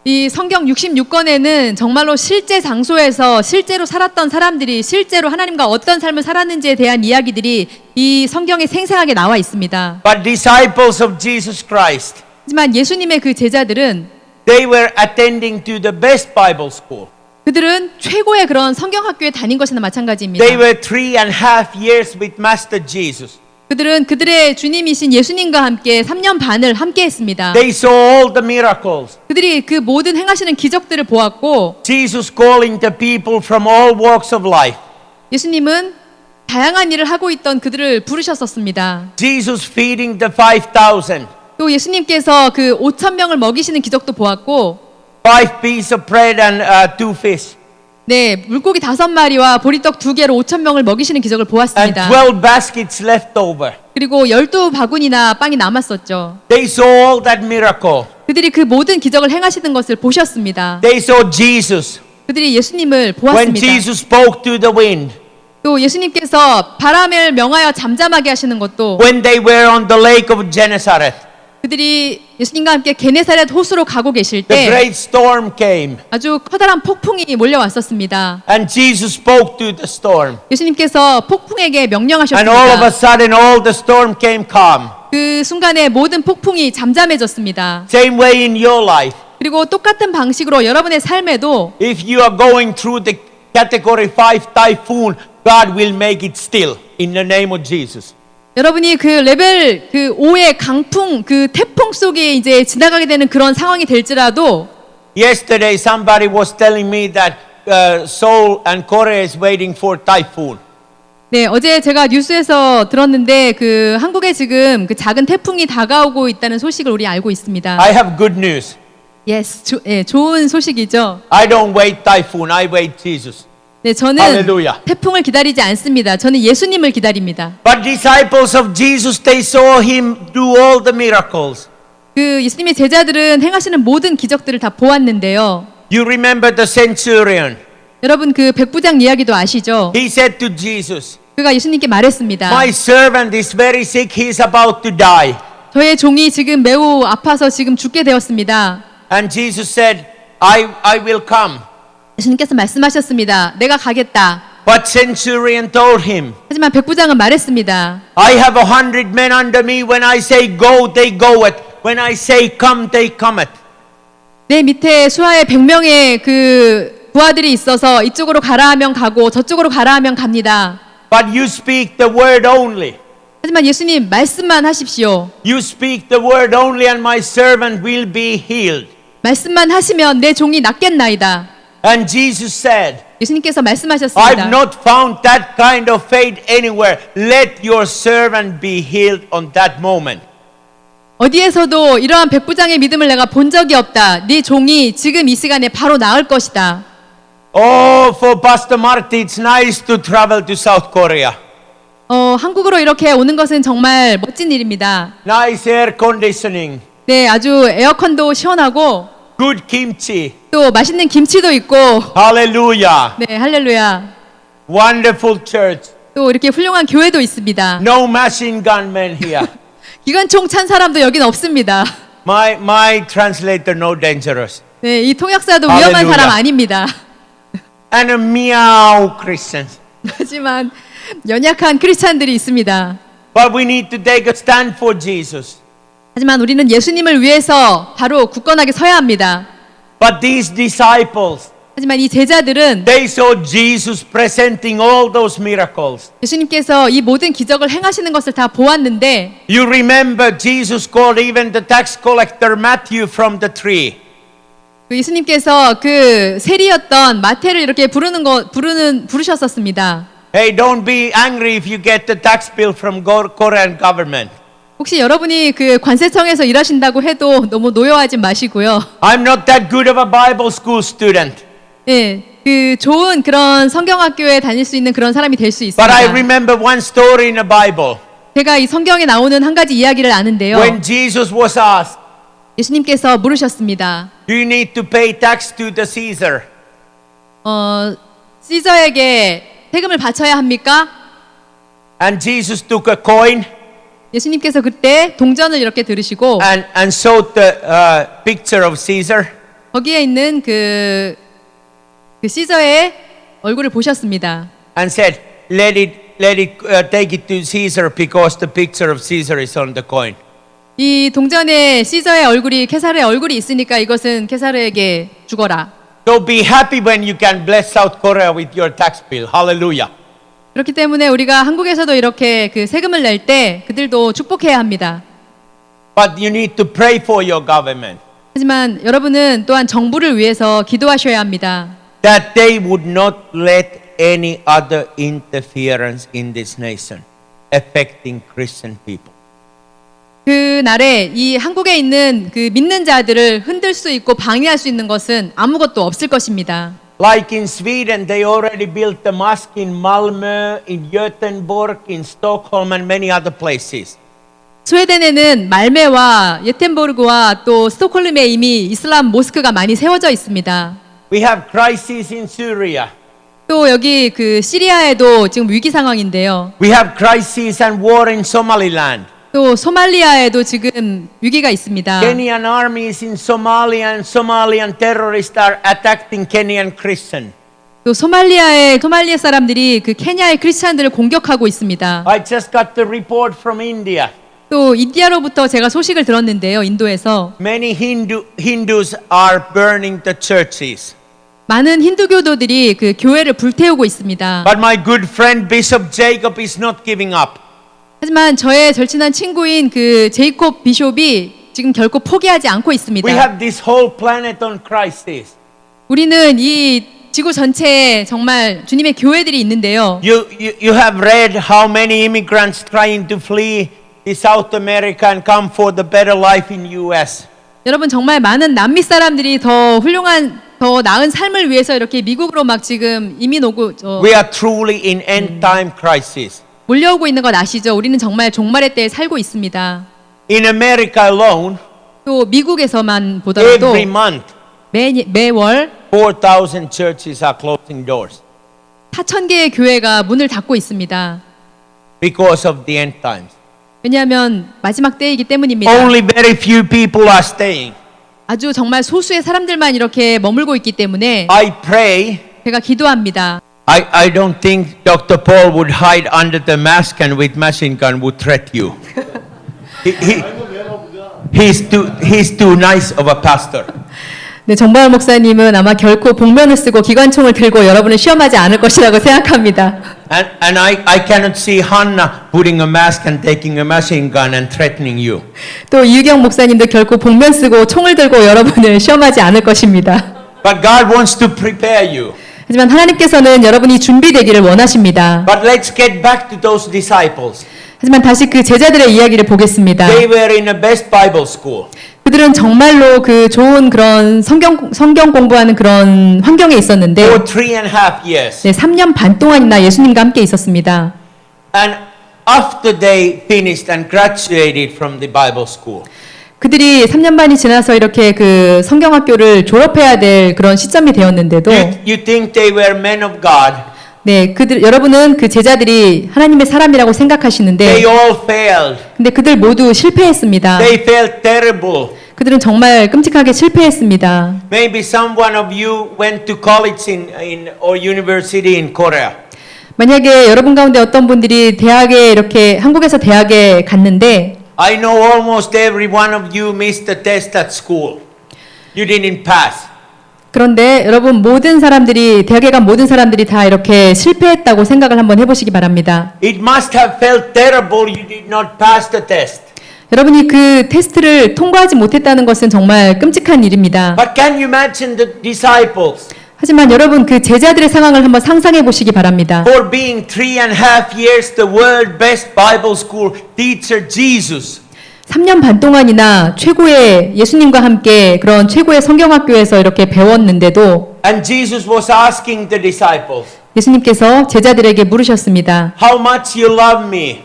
이 성경 66권에는 정말로 실제 장소에서 실제로 살았던 사람들이 실제로 하나님과 어떤 삶을 살았는지에 대한 이야기들이 이 성경에 생생하게 나와 있습니다. But disciples of Jesus Christ, 하지만 예수님의 그 제자들은 they were attending to the best Bible school. 그들은 최고의 그런 성경학교에 다닌 것이나 마찬가지입니다. They were 3.5 years with Master Jesus. 그들은 그들의 주님이신 예수님과 함께 3년 반을 함께 했습니다. They saw all the miracles. 그들이 그 모든 행하시는 기적들을 보았고 Jesus calling the people from all walks of life. 예수님은 다양한 일을 하고 있던 그들을 부르셨었습니다. Jesus feeding the 5,000. 또 예수님께서 그 5,000명을 먹이시는 기적도 보았고 5 pieces of bread and 2 fish. 네, 물고기 5마리와 보리떡 2개로 5,000명을 먹이시는 기적을 And 보았습니다. 12 baskets left over. 그리고 12바구니나 빵이 남았었죠. They saw all that miracle. 그들이 그 모든 기적을 행하시는 것을 보셨습니다. They saw Jesus. 그들이 예수님을 When 보았습니다. Jesus spoke to the wind. 또 예수님께서 바람을 명하여 잠잠하게 하시는 것도 When they were on the lake of Gennesaret. 그들이 예수님과 함께 게네사렛 호수로 가고 계실 The 때 great storm came. 아주 커다란 폭풍이 몰려왔었습니다. And Jesus spoke to the storm. 예수님께서 폭풍에게 And all of a 명령하셨습니다. sudden all the storm came calm. 그 순간에 모든 폭풍이 잠잠해졌습니다. Same way in your life. 그리고 똑같은 방식으로 여러분의 삶에도 If you are going through the category 5 typhoon, God will make it still in the name of Jesus. 여러분이 그 레벨 그 5의 강풍 그 태풍 속에 이제 지나가게 되는 그런 상황이 될지라도 Yesterday, somebody was telling me that Seoul and Korea is waiting for typhoon. 네, 어제 제가 뉴스에서 들었는데 그 한국에 지금 그 작은 태풍이 다가오고 있다는 소식을 우리 알고 있습니다. I have good news. Yes, 좋은 소식이죠. I don't wait typhoon, I wait Jesus. 네, 저는 Hallelujah. 태풍을 기다리지 않습니다. 저는 예수님을 기다립니다. But disciples of Jesus, they saw him do all the miracles. 그 예수님의 제자들은 행하시는 모든 기적들을 다 보았는데요. You remember the centurion. 여러분 그 백부장 이야기도 아시죠? He said to Jesus, 그가 예수님께 말했습니다. my servant is very sick, he is about to die. 저의 종이 지금 매우 아파서 지금 죽게 되었습니다. And Jesus said, I will come. 예수님께서 말씀하셨습니다. 내가 가겠다. But centurion told him, 하지만 백부장은 말했습니다. I have 100 men under me. When I say go, they go it. When I say come, they come it. 내 밑에 수하에 100명의 그 부하들이 있어서 이쪽으로 가라 하면 가고 저쪽으로 가라 하면 갑니다. But you speak the word only. 하지만 예수님 말씀만 하십시오. You speak the word only and my servant will be healed. 말씀만 하시면 내 종이 낫겠나이다. And Jesus said, 예수님께서 I've 말씀하셨습니다. not found that kind of faith anywhere. Let your servant be healed on that moment. 어디에서도 이러한 백부장의 믿음을 내가 본 적이 없다. 네 종이 지금 이 시간에 바로 나을 것이다. Oh, for Pastor Marty, it's nice to travel to South Korea. 한국으로 이렇게 오는 것은 정말 멋진 일입니다. Nice air conditioning, 네, 아주 에어컨도 시원하고 good kimchi. 또 맛있는 김치도 있고 Hallelujah. 네, 할렐루야. Wonderful church. 또 이렇게 훌륭한 교회도 있습니다. No machine gun men here. 기관총 찬 사람도 여긴 없습니다. My translator, no dangerous. 네, 이 통역사도 위험한 할렐루야. 사람 아닙니다. And a meow Christians. 하지만 연약한 크리스찬들이 있습니다. But we need to take a stand for Jesus. 하지만 우리는 예수님을 위해서 바로 굳건하게 서야 합니다. But these disciples, 하지만 이 제자들은 they saw Jesus presenting all those miracles. 예수님께서 이 모든 기적을 행하시는 것을 다 보았는데 You remember Jesus called even the tax collector Matthew from the tree. 그 예수님께서 그 세리였던 마태를 이렇게 부르셨었습니다. Hey, don't be angry if you get the tax bill from Korean government. 혹시 여러분이 그 관세청에서 일하신다고 해도 너무 노여하지 마시고요. I'm not that good of a Bible school student. 예, 그 좋은 그런 성경학교에 다닐 수 있는 그런 사람이 될 수 But I 있습니다. remember one story in the Bible. 제가 이 성경에 나오는 한 가지 이야기를 아는데요. When Jesus was asked, 예수님께서 물으셨습니다. do you need to pay tax to the Caesar? 시저에게 세금을 바쳐야 합니까? And Jesus took a coin 예수님께서 그때 동전을 이렇게 들으시고 and showed the picture of Caesar. 거기에 있는 그 시저의 얼굴을 보셨습니다. And said, let it take it to Caesar because the picture of Caesar is on the coin. 이 동전에 시저의 얼굴이 케사르의 얼굴이 있으니까 이것은 케사르에게 주거라. So be happy when you can bless South Korea with your tax bill. Hallelujah. 그렇기 때문에 우리가 한국에서도 이렇게 그 세금을 낼 때 그들도 축복해야 합니다. But you need to pray for your government 하지만 여러분은 또한 정부를 위해서 기도하셔야 합니다. that they would not let any other interference in this nation affecting Christian people. 그 날에 이 한국에 있는 그 믿는 자들을 흔들 수 있고 방해할 수 있는 것은 아무것도 없을 것입니다. Like in Sweden, they already built the mosque in Malmö, in Gothenburg, in Stockholm, and many other places. 스웨덴에는 말메와 예텐보르그와 또 스톡홀름에 이미 이슬람 모스크가 많이 세워져 있습니다. We have crises in Syria. 또 여기 그 시리아에도 지금 위기 상황인데요. We have crises and war in Somaliland. 또 소말리아에도 지금 위기가 있습니다. Kenyan armies in Somalia and Somalian terrorists are attacking Kenyan Christians. 또 소말리아 사람들이 그 케냐의 크리스찬들을 공격하고 있습니다. I just got the report from India. 또 인디아로부터 제가 소식을 들었는데요. 인도에서 Many Hindus are burning the churches. 많은 힌두교도들이 그 교회를 불태우고 있습니다. But my good friend Bishop Jacob is not giving up. 하지만 저의 절친한 친구인 그 제이콥 비숍이 지금 결코 포기하지 않고 있습니다. We have this whole planet on crisis. 우리는 이 지구 전체에 정말 주님의 교회들이 있는데요. You have read how many immigrants trying to flee South America and come for the better life in US. 여러분 정말 많은 남미 사람들이 더 훌륭한 더 나은 삶을 위해서 이렇게 미국으로 막 지금 이민 오고 We are truly in end time crisis. 몰려오고 있는 건 아시죠? 우리는 정말 종말의 때에 살고 있습니다. In America alone, 또 미국에서만 보더라도 every month, 매월 4,000 churches are closing doors 4,000개의 교회가 문을 닫고 있습니다. because of the end times. 왜냐하면 마지막 때이기 때문입니다. Only very few people are staying. 아주 정말 소수의 사람들만 이렇게 머물고 있기 때문에 I pray. 제가 기도합니다. I don't think Dr. Paul would hide under the mask and with machine gun would threat you. He's too nice of a pastor. 네, 정바울 목사님은 아마 결코 복면을 쓰고 기관총을 들고 여러분을 시험하지 않을 것이라고 생각합니다. And I cannot see Hannah putting a mask and taking a machine gun and threatening you. 또 이유경 목사님도 결코 복면 쓰고 총을 들고 여러분을 시험하지 않을 것입니다. But God wants to prepare you. 하지만 하나님께서는 여러분이 준비되기를 원하십니다. But let's get back to those disciples. 하지만 다시 그 제자들의 이야기를 보겠습니다. They were in a best Bible school. 그들은 정말로 그 좋은 그런 성경 공부하는 그런 환경에 있었는데 For 3.5 years. 네, 3년 반 동안이나 예수님과 함께 있었습니다. And after they finished and graduated from the Bible school, 그들이 3년 반이 지나서 이렇게 그 성경학교를 졸업해야 될 그런 시점이 되었는데도 you think they were men of God? 네, 여러분은 그 제자들이 하나님의 사람이라고 생각하시는데 They all failed. 근데 그들 모두 실패했습니다. They felt terrible. 그들은 정말 끔찍하게 실패했습니다. Maybe some one of you went to college in or university in Korea. 만약에 여러분 가운데 어떤 분들이 대학에 이렇게 한국에서 대학에 갔는데 I know almost every one of you missed the test at school. You didn't pass. 그런데 여러분 모든 사람들이 대학에 간 모든 사람들이 다 이렇게 실패했다고 생각을 한번 해보시기 바랍니다. It must have felt terrible you did not pass the test. 여러분이 그 테스트를 통과하지 못했다는 것은 정말 끔찍한 일입니다. But can you imagine the disciples 하지만 여러분 그 제자들의 상황을 한번 상상해 보시기 바랍니다. for being 3.5 years the world best Bible school teacher Jesus? 3년 반 동안이나 최고의 예수님과 함께 그런 최고의 성경학교에서 이렇게 배웠는데도 And Jesus was asking the disciples, 예수님께서 제자들에게 물으셨습니다. how much you love me?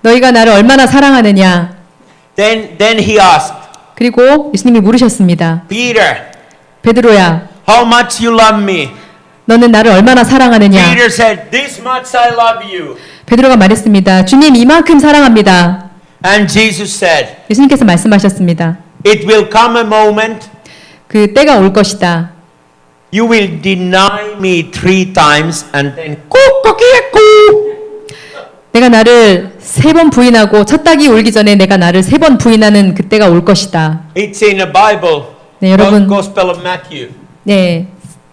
너희가 나를 얼마나 사랑하느냐? Then he asked, 그리고 예수님이 물으셨습니다. Peter, 베드로야, how much you love me? 너는 나를 얼마나 사랑하느냐? Peter said, this much I love you. 베드로가 말했습니다. 주님 이만큼 사랑합니다. And Jesus said, 예수님께서 말씀하셨습니다. it will come a moment 그 때가 올 것이다. you will deny me 3 times and then 꾸꾸꾸꾸. 내가 나를 3번 부인하고 첫 닭이 울기 전에 내가 나를 3번 부인하는 그때가 올 것이다. It's in the Bible, 네, 여러분. Gospel of Matthew. 네,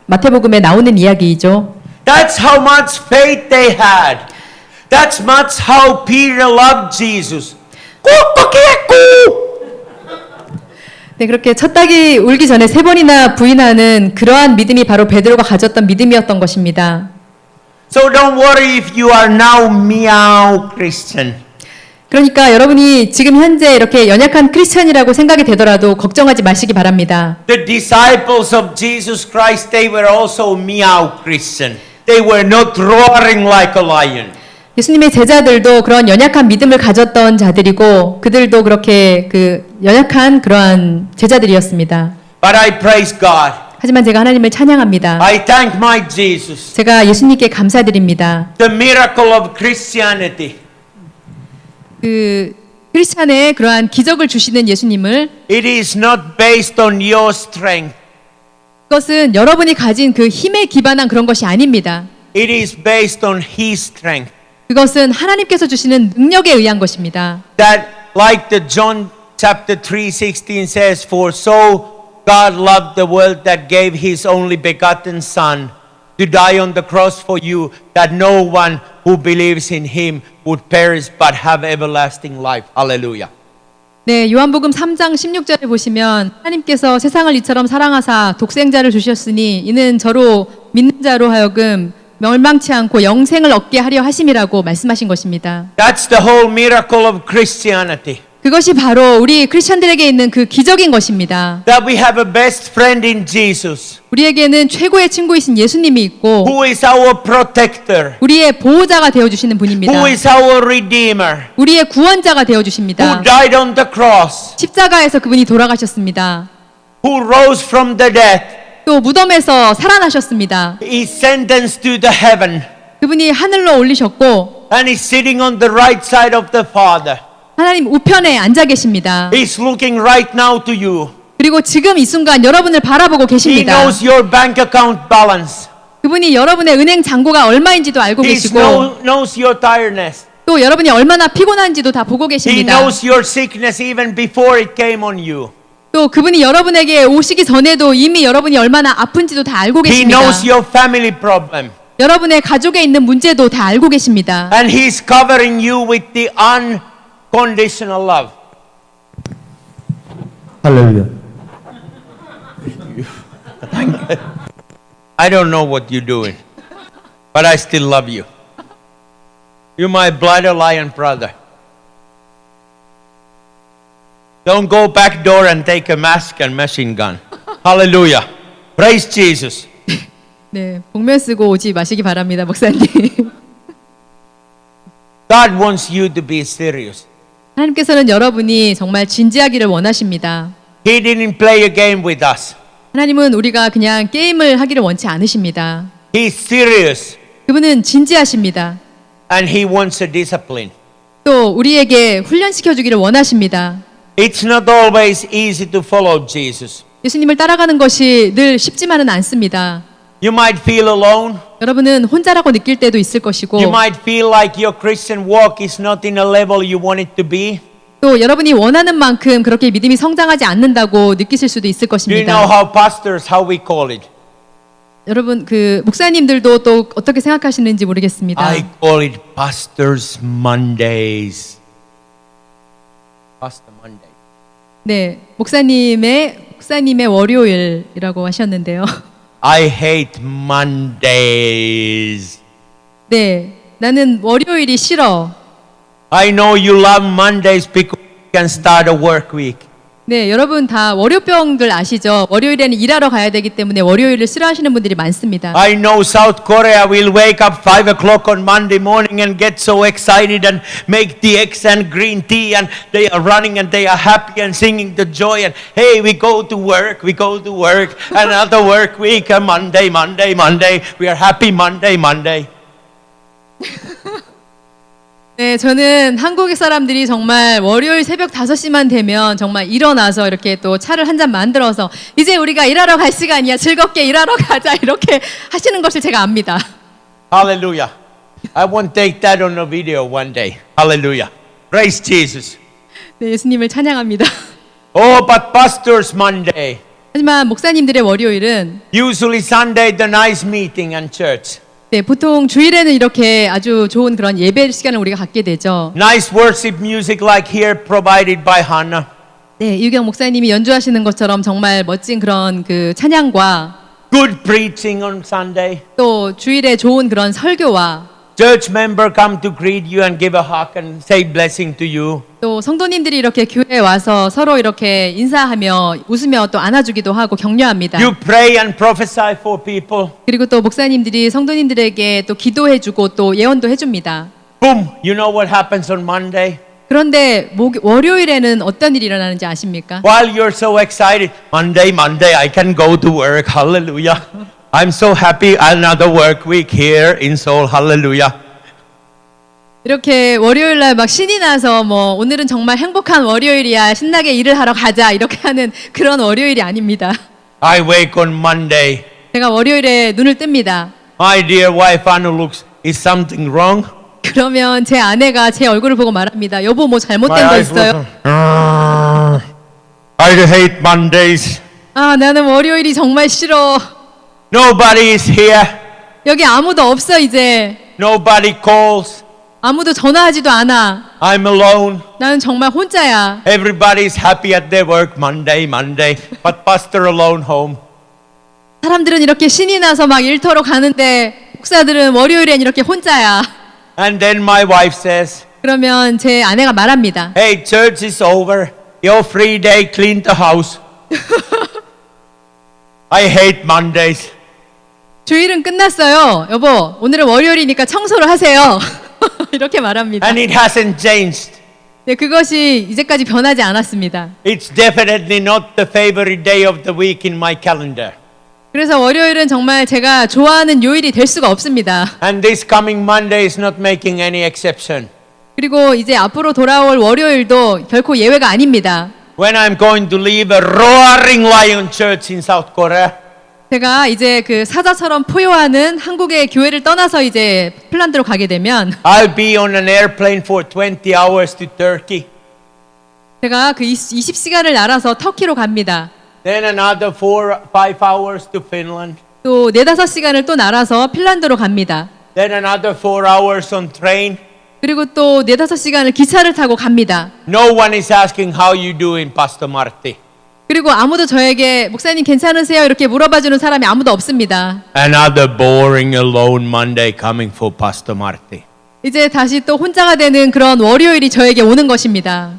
마태복음에 나오는 이야기이죠. That's how much faith they had. That's much how Peter loved Jesus. 꾸꾸꾸꾸. 네, 그렇게 첫 닭이 울기 전에 3번이나 부인하는 그러한 믿음이 바로 베드로가 가졌던 믿음이었던 것입니다. So don't worry if you are now meow Christian. 그러니까 여러분이 지금 현재 이렇게 연약한 크리스천이라고 생각이 되더라도 걱정하지 마시기 바랍니다. The disciples of Jesus Christ, they were also meow Christian. They were not roaring like a lion. 예수님의 제자들도 그런 연약한 믿음을 가졌던 자들이고 그들도 그렇게 그 연약한 그러한 제자들이었습니다. But I praise God. 하지만 제가 하나님을 찬양합니다. I thank my Jesus. 제가 예수님께 감사드립니다. The miracle of Christianity. 그 크리스찬의 그러한 기적을 주시는 예수님을 It is not based on your strength. 그것은 여러분이 가진 그 힘에 기반한 그런 것이 아닙니다. It is based on His strength. 그것은 하나님께서 주시는 능력에 의한 것입니다. That like the John chapter 3:16 says, for so God loved the world that gave His only begotten Son to die on the cross for you, that no one who believes in him would perish but have everlasting life. Hallelujah. 네, 요한복음 3장 16절에 보시면 하나님께서 세상을 이처럼 사랑하사 독생자를 주셨으니 이는 저로 믿는 자로 하여금 멸망치 않고 영생을 얻게 하려 하심이라고 말씀하신 것입니다. That's the whole miracle of Christianity. 그것이 바로 우리 크리스천들에게 있는 그 기적인 것입니다. That we have a best friend in Jesus, 우리에게는 최고의 친구이신 예수님이 있고 who is our protector, 우리의 보호자가 되어 주시는 분입니다. who is our redeemer, 우리의 구원자가 되어 who 주십니다. died on the cross, 십자가에서 그분이 돌아가셨습니다. who rose from the dead, 또 무덤에서 살아나셨습니다. is sentenced to the heaven, 그분이 하늘로 올리셨고 and is sitting on the right side of the Father. 하나님 우편에 앉아 계십니다. He's looking right now to you. 그리고 지금 이 순간 여러분을 바라보고 He 계십니다. knows your bank account balance. 그분이 여러분의 은행 잔고가 얼마인지도 알고 He 계시고 knows your tiredness. 또 여러분이 얼마나 피곤한지도 다 보고 He 계십니다. knows your sickness even before it came on you. 또 그분이 여러분에게 오시기 전에도 이미 여러분이 얼마나 아픈지도 다 알고 He 계십니다. knows your family problem. 여러분의 가족에 있는 문제도 다 알고 계십니다. And He's covering you with the unconditional love. 할렐루야. I don't know what you're doing, but I still love you. You're my blood alliance brother. Don't go back door and take a mask and machine gun. Hallelujah. Praise Jesus. 네, 복면 쓰고 오지 마시기 바랍니다, 목사님. God wants you to be serious. 하나님께서는 여러분이 정말 진지하기를 원하십니다. He didn't play a game with us. 하나님은 우리가 그냥 게임을 하기를 원치 않으십니다. He's serious 그분은 진지하십니다. and He wants a discipline. 또 우리에게 훈련시켜 주기를 원하십니다. It's not always easy to follow Jesus. 예수님을 따라가는 것이 늘 쉽지만은 않습니다. You might feel alone. 여러분은 혼자라고 느낄 때도 있을 것이고 You might feel like your Christian walk is not in a level you want it to be. 또 여러분이 원하는 만큼 그렇게 믿음이 성장하지 않는다고 느끼실 수도 있을 Do you know 것입니다. how pastors, how we call it? 여러분 그 목사님들도 또 어떻게 생각하시는지 모르겠습니다. I call it Pastors Mondays. Pastor Monday. 네, 목사님의 월요일이라고 하셨는데요. I hate Mondays. 네, 나는 월요일이 싫어. I know you love Mondays because you can start a work week. 네, 여러분 다 월요병들 아시죠? 월요일에는 일하러 가야 되기 때문에 월요일을 싫어하시는 분들이 많습니다. I know South Korea will wake up 5 o'clock on Monday morning and get so excited and make the eggs and green tea and they are running and they are happy and singing the joy and hey, we go to work, another work week, and Monday, we are happy Monday. 네, 저는 한국의 사람들이 정말 월요일 새벽 5시만 되면 정말 일어나서 이렇게 또 차를 한 잔 만들어서 이제 우리가 일하러 갈 시간이야. 즐겁게 일하러 가자. 이렇게 하시는 것을 제가 압니다. Hallelujah. I want to take that on a video one day. Hallelujah. Praise Jesus. 네, 예수님을 찬양합니다. Oh, but Pastors Monday. 하지만 목사님들의 월요일은 Usually Sunday, the nice meeting and church. 네, 보통 주일에는 이렇게 아주 좋은 그런 예배 시간을 우리가 갖게 되죠. Nice worship music like here provided by Hannah. 네, 이유경 목사님이 연주하시는 것처럼 정말 멋진 그런 그 찬양과 Good preaching on Sunday. 또 주일에 좋은 그런 설교와 Church member come to greet you and give a hug and say blessing to you. 또 성도님들이 이렇게 교회에 와서 서로 이렇게 인사하며 웃으며 또 안아주기도 하고 격려합니다. You pray and prophesy for people. 그리고 또 목사님들이 성도님들에게 또 기도해주고 또 예언도 해줍니다. Boom! You know what happens on Monday? 그런데 월요일에는 어떤 일이 일어나는지 아십니까? While you're so excited, Monday, I can go to work. Hallelujah. I'm so happy. Another work week here in Seoul. Hallelujah. 이렇게 월요일날 막 신이 나서 뭐 오늘은 정말 행복한 월요일이야. 신나게 일을 하러 가자. 이렇게 하는 그런 월요일이 아닙니다. I wake on Monday. 제가 월요일에 눈을 뜹니다. My dear wife Anu looks, is something wrong? 그러면 제 아내가 제 얼굴을 보고 말합니다. 여보 뭐 잘못된 거 있어요? I hate Mondays. 아 나는 월요일이 정말 싫어. Nobody is here. 여기 아무도 없어 이제. Nobody calls. 아무도 전화하지도 않아. I'm alone. 나는 정말 혼자야. Everybody's happy at their work Monday, but pastor alone home. 사람들은 이렇게 신이 나서 막 일터로 가는데 목사들은 월요일엔 이렇게 혼자야. And then my wife says, 그러면 제 아내가 말합니다. hey, church is over. Your free day, clean the house. I hate Mondays. 주일은 끝났어요. 여보, 오늘은 월요일이니까 청소를 하세요. 이렇게 말합니다. And it hasn't changed. 네, 그것이 이제까지 변하지 않았습니다. It's definitely not the favorite day of the week in my calendar. 그래서 월요일은 정말 제가 좋아하는 요일이 될 수가 없습니다. And this coming Monday is not making any exception. 그리고 이제 앞으로 돌아올 월요일도 결코 예외가 아닙니다. When I'm going to leave a roaring lion church in South Korea, 제가 이제 그 사자처럼 포효하는 한국의 교회를 떠나서 이제 핀란드로 가게 되면 I'll be on an airplane for 20 hours to Turkey. 제가 그 20시간을 날아서 터키로 갑니다. Then another 4-5 hours to Finland. 또 4-5시간을 또 날아서 핀란드로 갑니다. Then another 4 hours on train. 그리고 또 4-5시간을 기차를 타고 갑니다. No one is asking how you doing, Pastor Marty. 그리고 아무도 저에게 목사님 괜찮으세요? 이렇게 물어봐주는 사람이 아무도 없습니다. Another boring alone Monday coming for Pastor Marty. 이제 다시 또 혼자가 되는 그런 월요일이 저에게 오는 것입니다.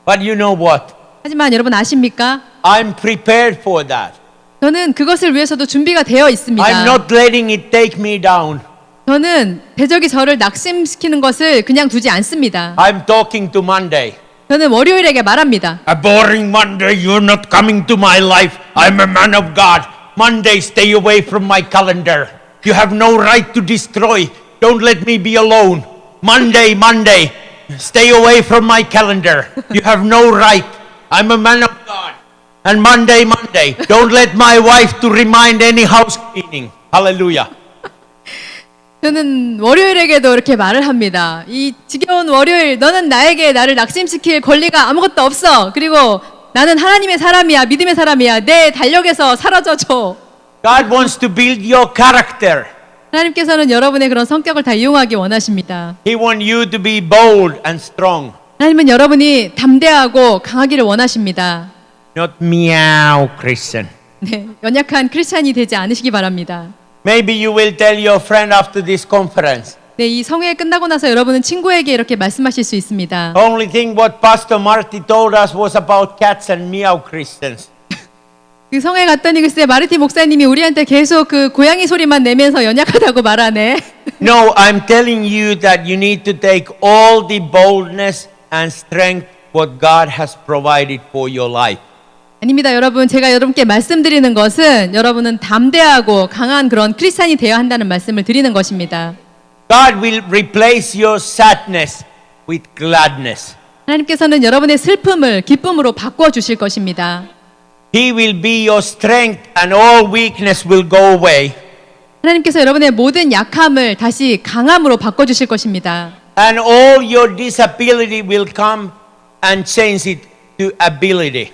But you know what? 하지만 여러분 아십니까? I'm prepared for that. 저는 그것을 위해서도 준비가 되어 있습니다. I'm not letting it take me down. 저는 대적이 저를 낙심시키는 것을 그냥 두지 않습니다. I'm talking to Monday. 저는 월요일에게 말합니다. A boring Monday, you're not coming to my life. I'm a man of God. Monday, stay away from my calendar. You have no right to destroy. Don't let me be alone. Monday, stay away from my calendar. You have no right. I'm a man of God. And Monday, don't let my wife to remind any house cleaning. Hallelujah. 저는 월요일에게도 이렇게 말을 합니다. 이 지겨운 월요일, 너는 나를 낙심시킬 권리가 아무것도 없어. 그리고 나는 하나님의 사람이야, 믿음의 사람이야. 내 달력에서 사라져줘. God wants to build your character. 하나님께서는 여러분의 그런 성격을 다 이용하기 원하십니다. He wants you to be bold and strong. 하나님은 여러분이 담대하고 강하기를 원하십니다. Not meow Christian. 네, 연약한 크리스찬이 되지 않으시기 바랍니다. Maybe you will tell your friend after this conference. 네, 이 성회 끝나고 나서 여러분은 친구에게 이렇게 말씀하실 수 있습니다. Only thing what Pastor Marty told us was about cats and meow Christians. 그 성회 갔더니 글쎄 마르티 목사님이 우리한테 계속 그 고양이 소리만 내면서 연약하다고 말하네. No, I'm telling you that you need to take all the boldness and strength what God has provided for your life. 아닙니다, 여러분. 제가 여러분께 말씀드리는 것은 여러분은 담대하고 강한 그런 크리스찬이 되어야 한다는 말씀을 드리는 것입니다. God will replace your sadness with gladness. 하나님께서는 여러분의 슬픔을 기쁨으로 바꿔 주실 것입니다. He will be your strength and all weakness will go away. 하나님께서 여러분의 모든 약함을 다시 강함으로 바꿔 주실 것입니다. And all your disability will come and change it to ability.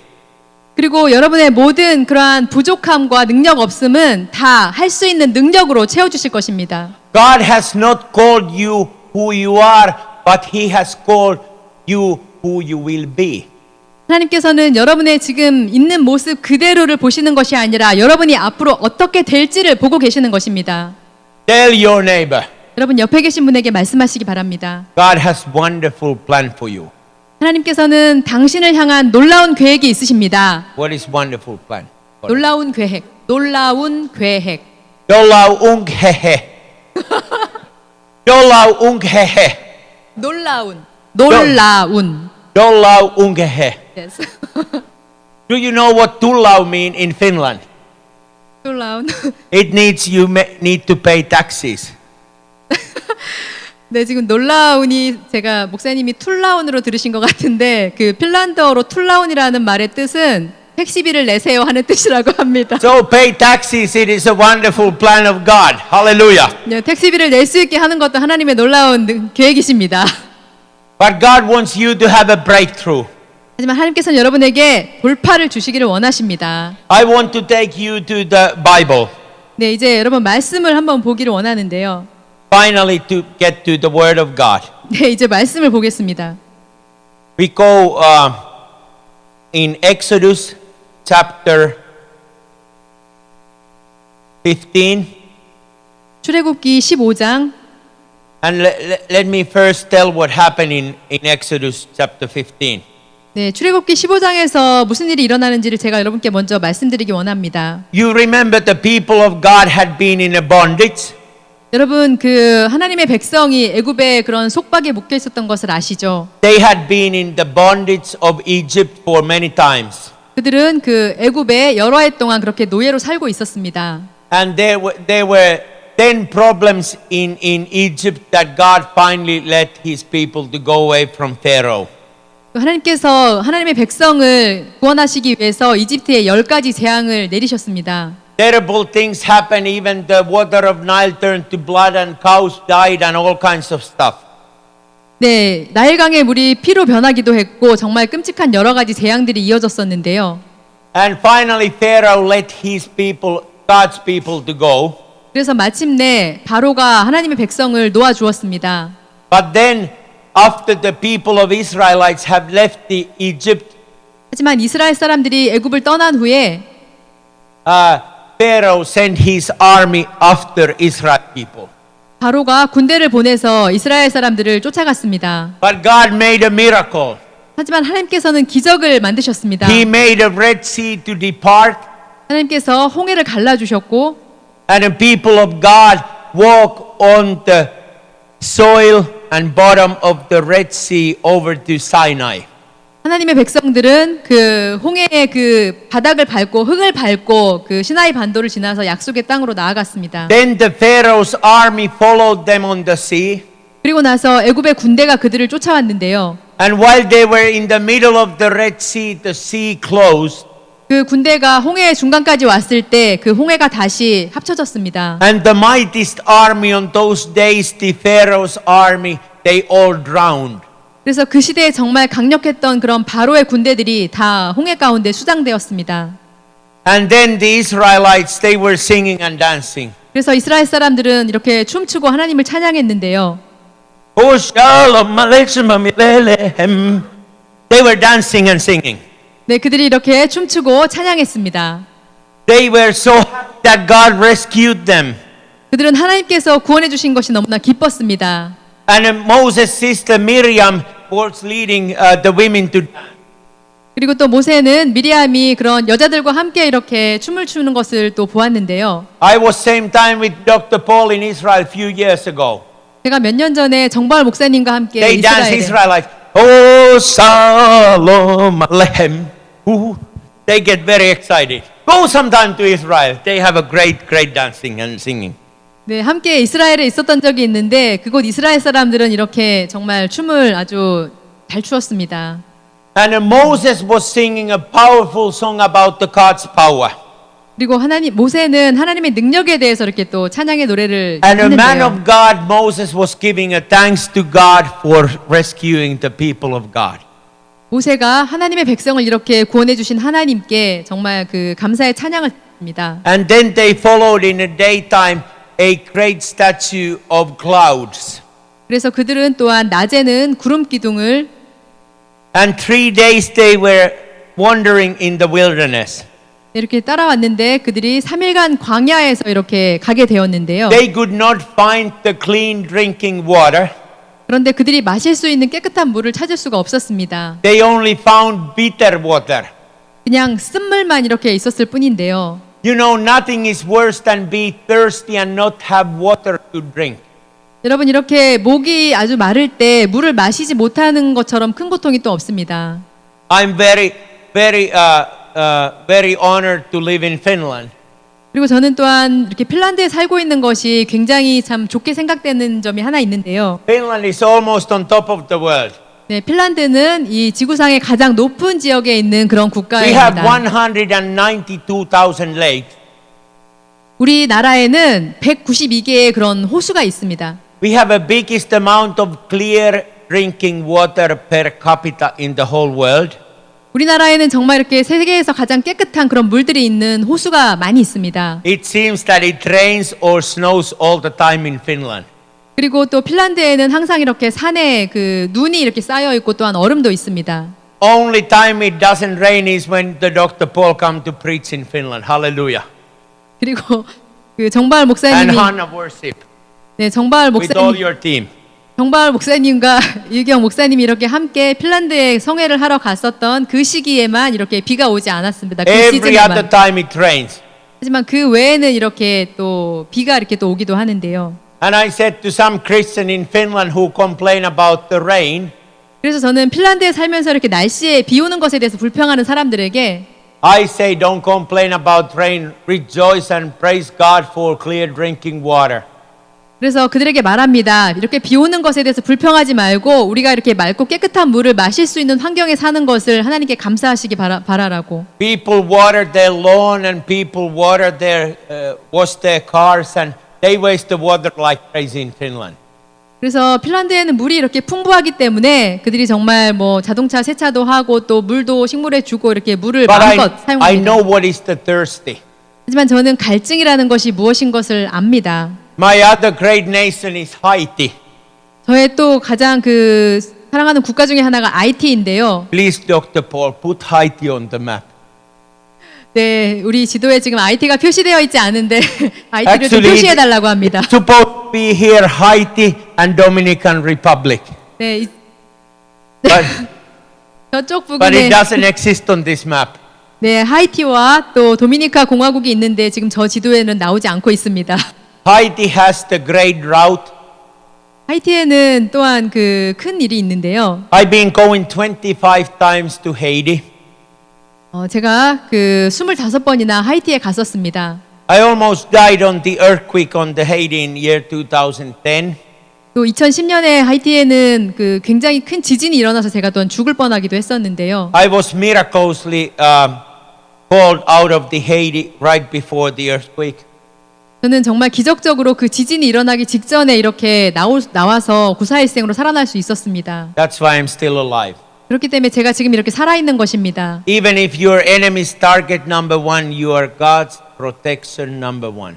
그리고 여러분의 모든 그러한 부족함과 능력 없음은 다 할 수 있는 능력으로 채워 주실 것입니다. God has not called you who you are, but He has called you who you will be. 하나님께서는 여러분의 지금 있는 모습 그대로를 보시는 것이 아니라 여러분이 앞으로 어떻게 될지를 보고 계시는 것입니다. Tell your neighbor, 여러분 옆에 계신 분에게 말씀하시기 바랍니다. God has wonderful plan for you. 하나님께서는 당신을 향한 놀라운 계획이 있으십니다. What is wonderful plan? 놀라운 계획, 놀라운 계획. 놀라운게해. 놀라운게해. 놀라운. 놀라운게해. Yes. Do you know what tullau mean in Finland? 놀라운. It needs you need to pay taxes. 네, 지금 놀라운이 제가 목사님이 툴라운으로 들으신 것 같은데 그 핀란드어로 툴라운이라는 말의 뜻은 택시비를 내세요 하는 뜻이라고 합니다. So pay taxes. It is a wonderful plan of God. Hallelujah. 네, 택시비를 낼 수 있게 하는 것도 하나님의 놀라운 계획이십니다. But God wants you to have a breakthrough. 하지만 하나님께서는 여러분에게 돌파를 주시기를 원하십니다. I want to take you to the Bible. 네, 이제 여러분 말씀을 한번 보기를 원하는데요. Finally, to get to the Word of God. 네, 이제 말씀을 보겠습니다. We go in Exodus chapter 15. 출애굽기 15장. And let me first tell what happened in Exodus chapter 15. 네, 출애굽기 15장에서 무슨 일이 일어나는지를 제가 여러분께 먼저 말씀드리기 원합니다. You remember the people of God had been in a bondage. 여러분 그 하나님의 백성이 애굽의 그런 속박에 묶여 있었던 것을 아시죠? They had been in the bondage of Egypt for many times. 그들은 그 애굽에 여러 해 동안 그렇게 노예로 살고 있었습니다. And there were 10 problems in Egypt that God finally let his people to go away from Pharaoh. 하나님께서 하나님의 백성을 구원하시기 위해서 이집트에 10가지 재앙을 내리셨습니다. Terrible things happened. Even the water of Nile turned to blood and cows died and all kinds of stuff. 네, 나일강의 물이 피로 변하기도 했고 정말 끔찍한 여러 가지 재앙들이 이어졌었는데요. And finally Pharaoh let his people, God's people to go. 그래서 마침내 바로가 하나님의 백성을 놓아 주었습니다. But then after the people of Israelites have left the Egypt, 하지만 이스라엘 사람들이 애굽을 떠난 후에 Pharaoh sent his army after Israel people. 바로가 군대를 보내서 이스라엘 사람들을 쫓아갔습니다. But God made a miracle. 하지만 하나님께서는 기적을 만드셨습니다. He made a Red Sea to depart, 하나님께서 홍해를 갈라 주셨고 and the people of God walk on the soil and bottom of the Red Sea over to Sinai. 하나님의 백성들은 그 홍해의 그 바닥을 밟고 흙을 밟고 그 시나이 반도를 지나서 약속의 땅으로 나아갔습니다. Then the Pharaoh's army followed them on the sea. 그리고 나서 애굽의 군대가 그들을 쫓아왔는데요. And while they were in the middle of the Red sea closed. 그 군대가 홍해 중간까지 왔을 때 그 홍해가 다시 합쳐졌습니다. And the mightiest army on those days, the Pharaoh's army, they all drowned. 그래서 그 시대에 정말 강력했던 그런 바로의 군대들이 다 홍해 가운데 수장되었습니다. And then the Israelites, they were singing and dancing. 그래서 이스라엘 사람들은 이렇게 춤추고 하나님을 찬양했는데요. Oh, shalom aleichem amilehem. They were dancing and singing. 네, 그들이 이렇게 춤추고 찬양했습니다. They were so happy that God rescued them. 그들은 하나님께서 구원해 주신 것이 너무나 기뻤습니다. And Moses' sister Miriam was leading the women to dance. 그리고 또 모세는 미리암이 그런 여자들과 함께 이렇게 춤을 추는 것을 또 보았는데요. I was same time with Dr. Paul in Israel a few years ago. 제가 몇 년 전에 정바울 목사님과 함께 They dance 이스라엘에 Israelites. Oh, shalom aleichem. Ooh, they get very excited. Go sometime to Israel. They have a great dancing and singing. 네, 함께 이스라엘에 있었던 적이 있는데 그곳 이스라엘 사람들은 이렇게 정말 춤을 아주 잘 추었습니다. And Moses was singing a powerful song about the God's power. 그리고 모세는 하나님의 능력에 대해서 이렇게 또 찬양의 노래를 And a man 했는데요. of God, Moses, was giving a thanks to God for rescuing the people of God. 모세가 하나님의 백성을 이렇게 구원해 주신 하나님께 정말 그 감사의 찬양을 했습니다. And then they followed in the daytime a great statue of clouds. 그래서 그들은 또한 낮에는 구름 기둥을 And 3 days they were wandering in the wilderness. 이렇게 따라왔는데 그들이 3일간 광야에서 이렇게 가게 되었는데요. They could not find the clean drinking water. 그런데 그들이 마실 수 있는 깨끗한 물을 찾을 수가 없었습니다. They only found bitter water. 그냥 쓴물만 이렇게 있었을 뿐인데요. You know, nothing is worse than be thirsty and not have water to drink. 여러분 이렇게 목이 아주 마를 때 물을 마시지 못하는 것처럼 큰 고통이 또 없습니다. I'm very honored to live in Finland. 그리고 저는 또한 이렇게 핀란드에 살고 있는 것이 굉장히 참 좋게 생각되는 점이 하나 있는데요. Finland is almost on top of the world. 네, 핀란드는 이 지구상의 가장 높은 지역에 있는 그런 We have 국가입니다. 192,000 lakes. 우리나라에는 192개의 그런 호수가 있습니다. We have the biggest amount of clear drinking water per capita in the whole world. 우리나라에는 정말 이렇게 세계에서 가장 깨끗한 그런 물들이 있는 호수가 많이 있습니다. It seems that it rains or snows all the time in Finland. 그리고 또 핀란드에는 항상 이렇게 산에 그 눈이 이렇게 쌓여 있고 또한 얼음도 있습니다. Only time it doesn't rain is when the Dr. Paul come to preach in Finland. Hallelujah. 그리고 그 정바을 And 목사님이 Hannah worship 네, 정바을 with all 목사님 your team. 정바을 목사님과 유경 목사님이 이렇게 함께 핀란드에 성회를 하러 갔었던 그 시기에만 이렇게 비가 오지 않았습니다. 그 Every other 시즌에만. time it rains. 하지만 그 외에는 이렇게 또 비가 이렇게 또 오기도 하는데요. And I said to some Christian in Finland who complain about the rain, 그래서 저는 핀란드에 살면서 이렇게 날씨에 비 오는 것에 대해서 불평하는 사람들에게 I say don't complain about rain. Rejoice and praise God for clear drinking water. 그래서 그들에게 말합니다. 이렇게 비 오는 것에 대해서 불평하지 말고 우리가 이렇게 맑고 깨끗한 물을 마실 수 있는 환경에 사는 것을 하나님께 감사하시기 바라라고. People water their lawn and people water their wash their cars and they waste the water like crazy in Finland. 그래서 핀란드에는 물이 이렇게 풍부하기 때문에 그들이 정말 뭐 자동차 세차도 하고 또 물도 식물에 주고 이렇게 물을 But 마음껏 I 사용합니다. know what is the thirsty. 하지만 저는 갈증이라는 것이 무엇인 것을 압니다. My other great nation is Haiti. 저의 또 가장 그 사랑하는 국가 중에 하나가 IT인데요. Please, Dr. Paul, put Haiti on the map. 네, 우리 지도에 지금 IT가 표시되어 있지 않은데 IT를 좀 Actually, 표시해 달라고 합니다. Supposed to be here Haiti and Dominican Republic. 네, But, 저쪽 but 부분에 it doesn't exist on this map. 네, 하이티와 또 도미니카 공화국이 있는데 지금 저 지도에는 나오지 않고 있습니다. Haiti has the great drought. 하이티에는 또한 그 큰 일이 있는데요. I've been going 25 times to Haiti. 제가 그 25번이나 하이티에 갔었습니다. I almost died on the earthquake on the Haiti in year 2010. 또 2010년에 하이티에는 그 굉장히 큰 지진이 일어나서 제가 또한 죽을 뻔하기도 했었는데요. I was miraculously called out of the Haiti right before the earthquake. 저는 정말 기적적으로 그 지진이 일어나기 직전에 이렇게 나와서 구사일생으로 살아날 수 있었습니다. That's why I'm still alive. 그렇기 때문에 제가 지금 이렇게 살아있는 것입니다. Even if your enemy's target number one, you are God's protection number one.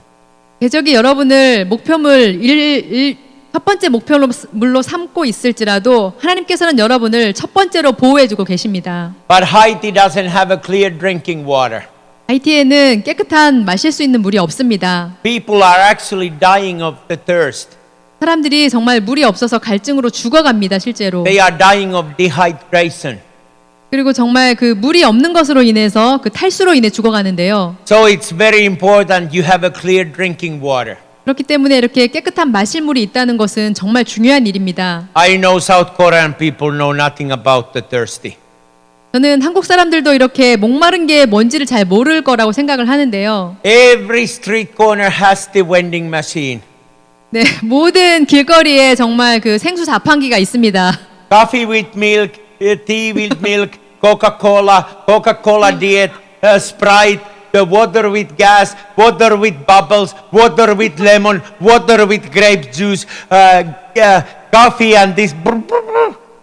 대적이 여러분을 목표물 첫 번째 목표물로 삼고 있을지라도 하나님께서는 여러분을 첫 번째로 보호해주고 계십니다. But Haiti doesn't have a clear drinking water. 하이티에는 깨끗한 마실 수 있는 물이 없습니다. People are actually dying of the thirst. 사람들이 정말 물이 없어서 갈증으로 죽어갑니다, 실제로. They are dying of dehydration. 그리고 정말 그 물이 없는 것으로 인해서 그 탈수로 인해 죽어가는데요. So it's very important you have a clear drinking water. 그렇기 때문에 이렇게 깨끗한 마실 물이 있다는 것은 정말 중요한 일입니다. I know South Korean people know nothing about the thirsty. 저는 한국 사람들도 이렇게 목마른 게 뭔지를 잘 모를 거라고 생각을 하는데요. Every street corner has the vending machine. 네, 모든 길거리에 정말 그 생수 자판기가 있습니다. Coffee with milk, tea with milk, Coca-Cola, Coca-Cola Diet, Sprite, the water with gas, water with bubbles, water with lemon, water with grape juice, coffee and this,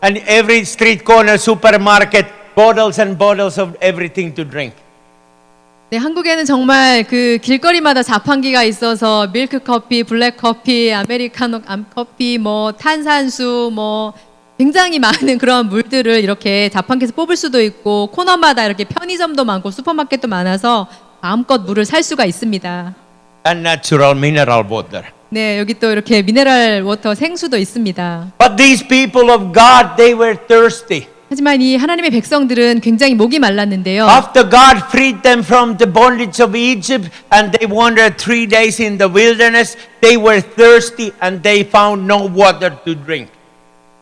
and every street corner supermarket, bottles and bottles of everything to drink. 네, 한국에는 정말 그 길거리마다 자판기가 있어서 밀크 커피, 블랙 커피, 아메리카노 커피, 뭐 탄산수, 뭐 굉장히 많은 그런 물들을 이렇게 자판기에서 뽑을 수도 있고 코너마다 이렇게 편의점도 많고 슈퍼마켓도 많아서 마음껏 물을 살 수가 있습니다. And natural mineral water. 네, 여기 또 이렇게 미네랄 워터 생수도 있습니다. But these people of God, they were thirsty. 하지만 이 하나님의 백성들은 굉장히 목이 말랐는데요. After God freed them from the bondage of Egypt and they wandered 3 days in the wilderness, they were thirsty and they found no water to drink.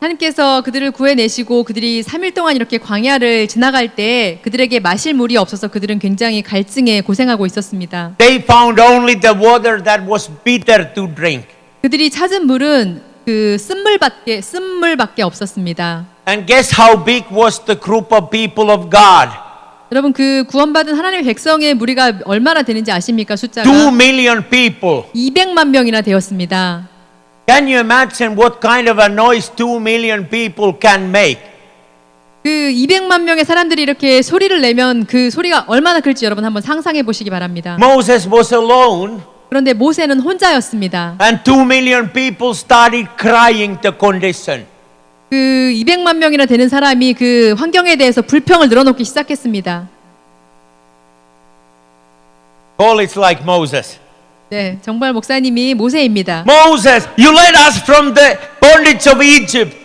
하나님께서 그들을 구해내시고 그들이 3일 동안 이렇게 광야를 지나갈 때 그들에게 마실 물이 없어서 그들은 굉장히 갈증에 고생하고 있었습니다. They found only the water that was bitter to drink. 그들이 찾은 물은 그 쓴물밖에 없었습니다. And guess how big was the group of people of God? 여러분 그 구원받은 하나님의 백성의 무리가 얼마나 되는지 아십니까? 숫자가 2 million people. 200만 명이나 되었습니다. Can you imagine what kind of a noise 2 million people can make? 그 200만 명의 사람들이 이렇게 소리를 내면 그 소리가 얼마나 클지 여러분 한번 상상해 보시기 바랍니다. Moses was alone, 그런데 모세는 혼자였습니다. and 2 million people started crying the condition. 그 200만 명이나 되는 사람이 그 환경에 대해서 불평을 늘어놓기 시작했습니다. Paul is like Moses. 네, 정말 목사님이 모세입니다. Moses, you led us from the bondage of Egypt.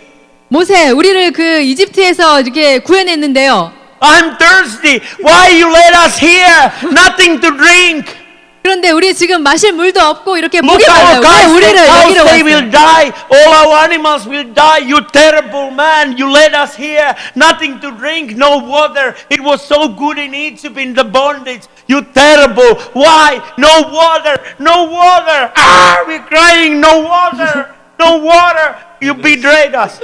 모세, 우리를 그 이집트에서 이렇게 구해냈는데요. I'm thirsty. Why you led us here? Nothing to drink. 그런데 우리 지금 마실 물도 없고 이렇게 Look, 목이 our 말라요. 왜 cows, 우리를 여기로 they 왔어요? will die. All our animals will die. You terrible man. You led us here. Nothing to drink, no water. It was so good in Egypt in the bondage. You terrible. Why? No water. No water. Ah, we're crying. No water. No water. You betrayed us.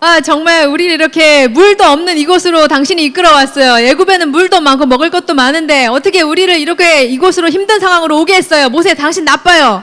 아, 정말 우리를 이렇게 물도 없는 이곳으로 당신이 이끌어왔어요. 애굽에는 물도 많고 먹을 것도 많은데 어떻게 우리를 이렇게 이곳으로 힘든 상황으로 오게 했어요. 모세, 당신 나빠요.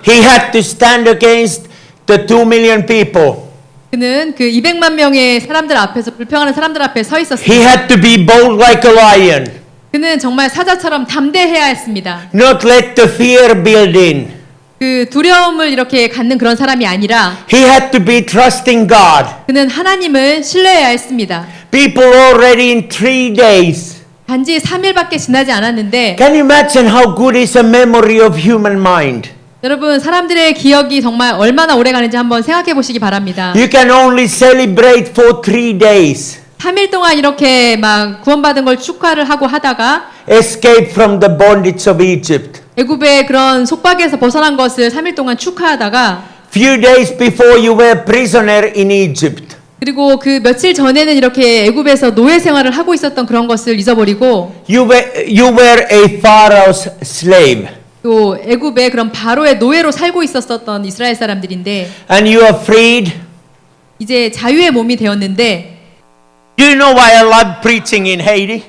He had to stand against the 2 million people. 그는 그 200만 명의 사람들 앞에서 불평하는 사람들 앞에 서 He 있었습니다. had to be bold like a lion. 그는 정말 사자처럼 담대해야 했습니다. Not let the fear build in. 그 두려움을 이렇게 갖는 그런 사람이 아니라 He had to be trusting God. 그는 하나님을 신뢰해야 했습니다. People already in 3 days. 단지 3일밖에 지나지 않았는데 Can you imagine how good is a memory of human mind? 여러분 사람들의 기억이 정말 얼마나 오래 가는지 한번 생각해 보시기 바랍니다. You can only celebrate for 3 days. 3일 동안 이렇게 막 구원받은 걸 축하를 하고 하다가 Escape from the bondage of Egypt. 애굽의 그런 속박에서 벗어난 것을 3일 동안 축하하다가 Few days before you were prisoner in Egypt. 그리고 그 며칠 전에는 이렇게 애굽에서 노예 생활을 하고 있었던 그런 것을 잊어버리고 You were a Pharaoh's slave. 또 애굽의 그런 바로의 노예로 살고 있었던 이스라엘 사람들인데 And you are freed. 이제 자유의 몸이 되었는데 Do you know why I love preaching in Haiti?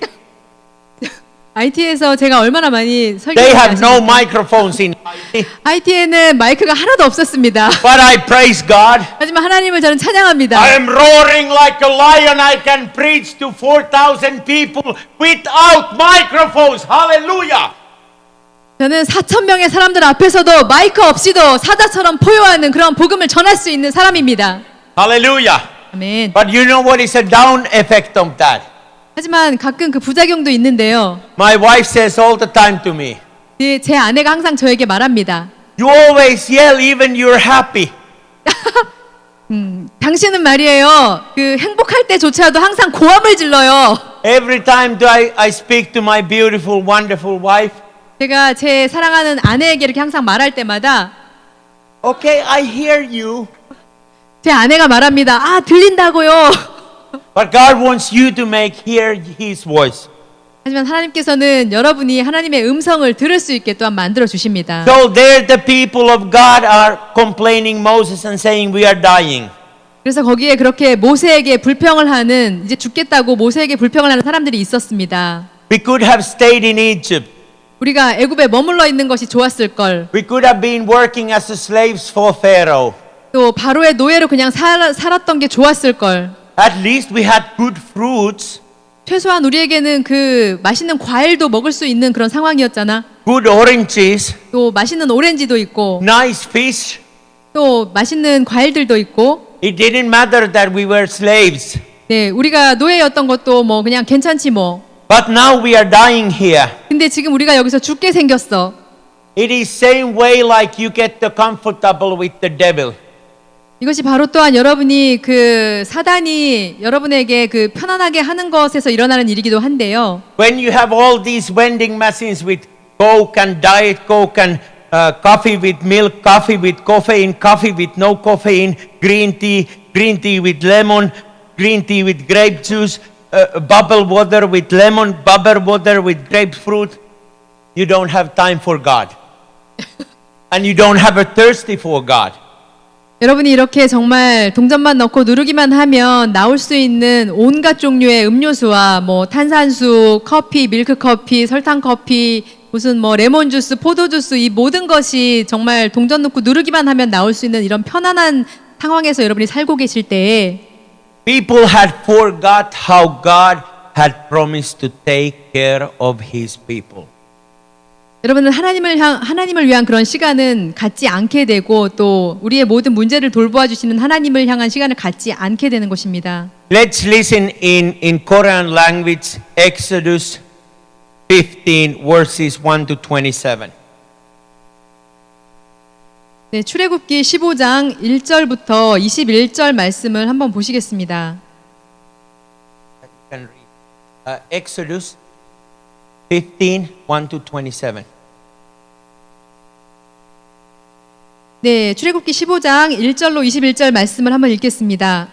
IT에서 제가 얼마나 많이 They 설교를 have no 하십니까? microphones in Haiti. IT에는 마이크가 하나도 없었습니다. But I praise God. 하지만 하나님을 저는 찬양합니다. I am roaring like a lion. I can preach to 4,000 people without microphones. Hallelujah. 저는 4천 명의 사람들 앞에서도 마이크 없이도 사자처럼 포효하는 그런 복음을 전할 수 있는 사람입니다. Hallelujah. 아멘. But you know what is a down effect of that? 하지만 가끔 그 부작용도 있는데요. My wife says all the time to me, 제 아내가 항상 저에게 말합니다. you always yell even you're happy. 당신은 말이에요. 그 행복할 때조차도 항상 고함을 질러요. Every time I speak to my beautiful, wonderful wife, 제가 제 사랑하는 아내에게 이렇게 항상 말할 때마다 okay, I hear you. 제 아내가 말합니다. 아, 들린다고요. But God wants you to hear His voice. 하지만 하나님께서는 여러분이 하나님의 음성을 들을 수 있게 또한 만들어 주십니다. So there the people of God are complaining Moses and saying we are dying. 그래서 거기에 그렇게 모세에게 불평을 하는 이제 죽겠다고 모세에게 불평을 하는 사람들이 있었습니다. We could have stayed in Egypt. 우리가 애굽에 머물러 있는 것이 좋았을 걸. We could have been working as slaves for Pharaoh. 또 바로의 노예로 그냥 살았던 게 좋았을 걸. At least we had good fruits, 최소한 우리에게는 그 맛있는 과일도 먹을 수 있는 그런 상황이었잖아. good oranges, 또 맛있는 오렌지도 있고 nice fish. 또 맛있는 과일들도 있고. It didn't matter that we were slaves. 네, 우리가 노예였던 것도 뭐 그냥 괜찮지 뭐. But now we are dying here. 근데 지금 우리가 여기서 죽게 생겼어. It is same way like you get the comfortable with the devil. 이것이 바로 또한 여러분이 그 사단이 여러분에게 그 편안하게 하는 것에서 일어나는 일이기도 한데요. When you have all these vending machines with Coke and Diet Coke and coffee with milk, coffee with caffeine, coffee with no caffeine, green tea with lemon, green tea with grape juice, bubble water with lemon, bubble water with grapefruit, you don't have time for God. And you don't have a thirsty for God. 여러분이 이렇게 정말 동전만 넣고 누르기만 하면 나올 수 있는 온갖 종류의 음료수와 뭐 탄산수, 커피, 밀크 커피, 설탕 커피, 무슨 뭐 레몬 주스, 포도 주스 이 모든 것이 정말 동전 넣고 누르기만 하면 나올 수 있는 이런 편안한 상황에서 여러분이 살고 계실 때에 People had forgot how God had promised to take care of his people. 여러분은 하나님을 위한 그런 시간은 갖지 않게 되고 또 우리의 모든 문제를 돌보아 주시는 하나님을 향한 시간을 갖지 않게 되는 것입니다. Let's listen in Korean language, Exodus 15 verses 1 to 27. 네, 출애굽기 15장 1절부터 21절 말씀을 한번 보시겠습니다. Can read. Exodus 15, 1 to 27. 네, 출애굽기 15장 1절로 21절 말씀을 한번 읽겠습니다.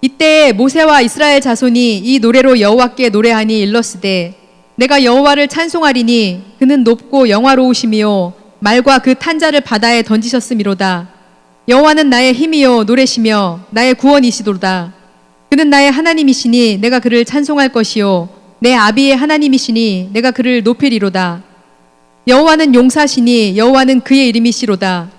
이때 모세와 이스라엘 자손이 이 노래로 여호와께 노래하니 일렀으되 내가 여호와를 찬송하리니 그는 높고 영화로우시며 말과 그 탄자를 바다에 던지셨음이로다. 여호와는 나의 힘이요 노래시며 나의 구원이시도다. 그는 나의 하나님이시니 내가 그를 찬송할 것이요 내 아비의 하나님이시니 내가 그를 높이리로다. 여호와는 용사시니 여호와는 그의 이름이시로다.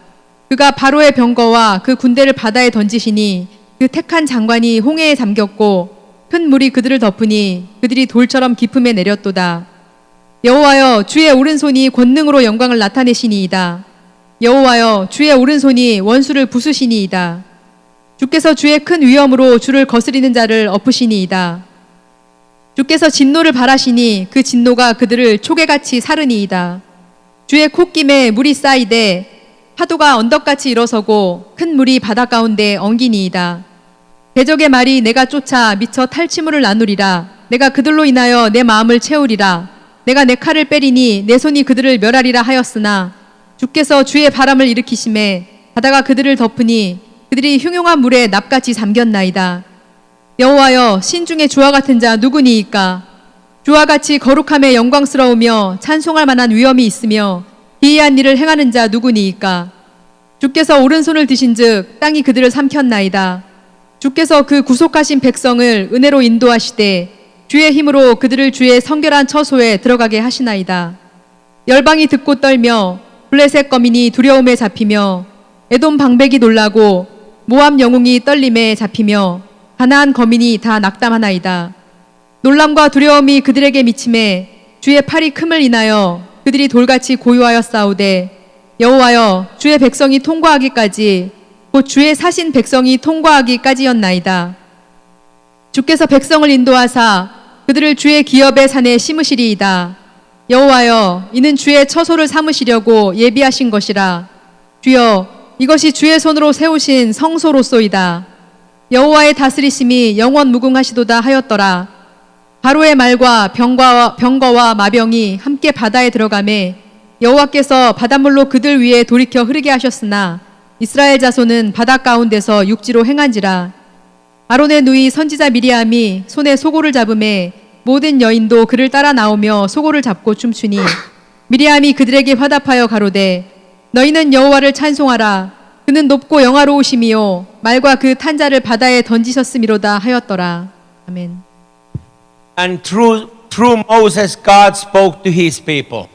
그가 바로의 병거와 그 군대를 바다에 던지시니 그 택한 장관이 홍해에 잠겼고 큰 물이 그들을 덮으니 그들이 돌처럼 깊음에 내렸도다. 여호와여 주의 오른손이 권능으로 영광을 나타내시니이다. 여호와여 주의 오른손이 원수를 부수시니이다. 주께서 주의 큰 위엄으로 주를 거스리는 자를 엎으시니이다. 주께서 진노를 발하시니 그 진노가 그들을 초계같이 사르니이다. 주의 콧김에 물이 쌓이되 파도가 언덕같이 일어서고 큰 물이 바다 가운데 엉기니이다. 대적의 말이 내가 쫓아 미쳐 탈취물을 나누리라. 내가 그들로 인하여 내 마음을 채우리라. 내가 내 칼을 빼리니 내 손이 그들을 멸하리라 하였으나 주께서 주의 바람을 일으키심에 바다가 그들을 덮으니 그들이 흉흉한 물에 납같이 잠겼나이다. 여호와여 신중에 주와 같은 자 누구니이까? 주와 같이 거룩함에 영광스러우며 찬송할 만한 위엄이 있으며 기이한 일을 행하는 자 누구니이까? 주께서 오른손을 드신즉 땅이 그들을 삼켰나이다. 주께서 그 구속하신 백성을 은혜로 인도하시되 주의 힘으로 그들을 주의 성결한 처소에 들어가게 하시나이다. 열방이 듣고 떨며 블레셋 거민이 두려움에 잡히며 에돔 방백이 놀라고 모압 영웅이 떨림에 잡히며 가나안 거민이 다 낙담하나이다. 놀람과 두려움이 그들에게 미침에 주의 팔이 큼을 인하여 그들이 돌같이 고요하여 싸우되 여호와여 주의 백성이 통과하기까지 곧 주의 사신 백성이 통과하기까지였나이다. 주께서 백성을 인도하사 그들을 주의 기업의 산에 심으시리이다. 여호와여 이는 주의 처소를 삼으시려고 예비하신 것이라. 주여 이것이 주의 손으로 세우신 성소로소이다. 여호와의 다스리심이 영원 무궁하시도다 하였더라. 바로의 말과 병거와 마병이 함께 바다에 들어가매 여호와께서 바닷물로 그들 위에 돌이켜 흐르게 하셨으나 이스라엘 자손은 바다 가운데서 육지로 행한지라. 아론의 누이 선지자 미리암이 손에 소고를 잡음에 모든 여인도 그를 따라 나오며 소고를 잡고 춤추니 미리암이 그들에게 화답하여 가로되 너희는 여호와를 찬송하라. 그는 높고 영화로우시미요 말과 그 탄자를 바다에 던지셨음이로다 하였더라. 아멘. And through Moses, God spoke to his people,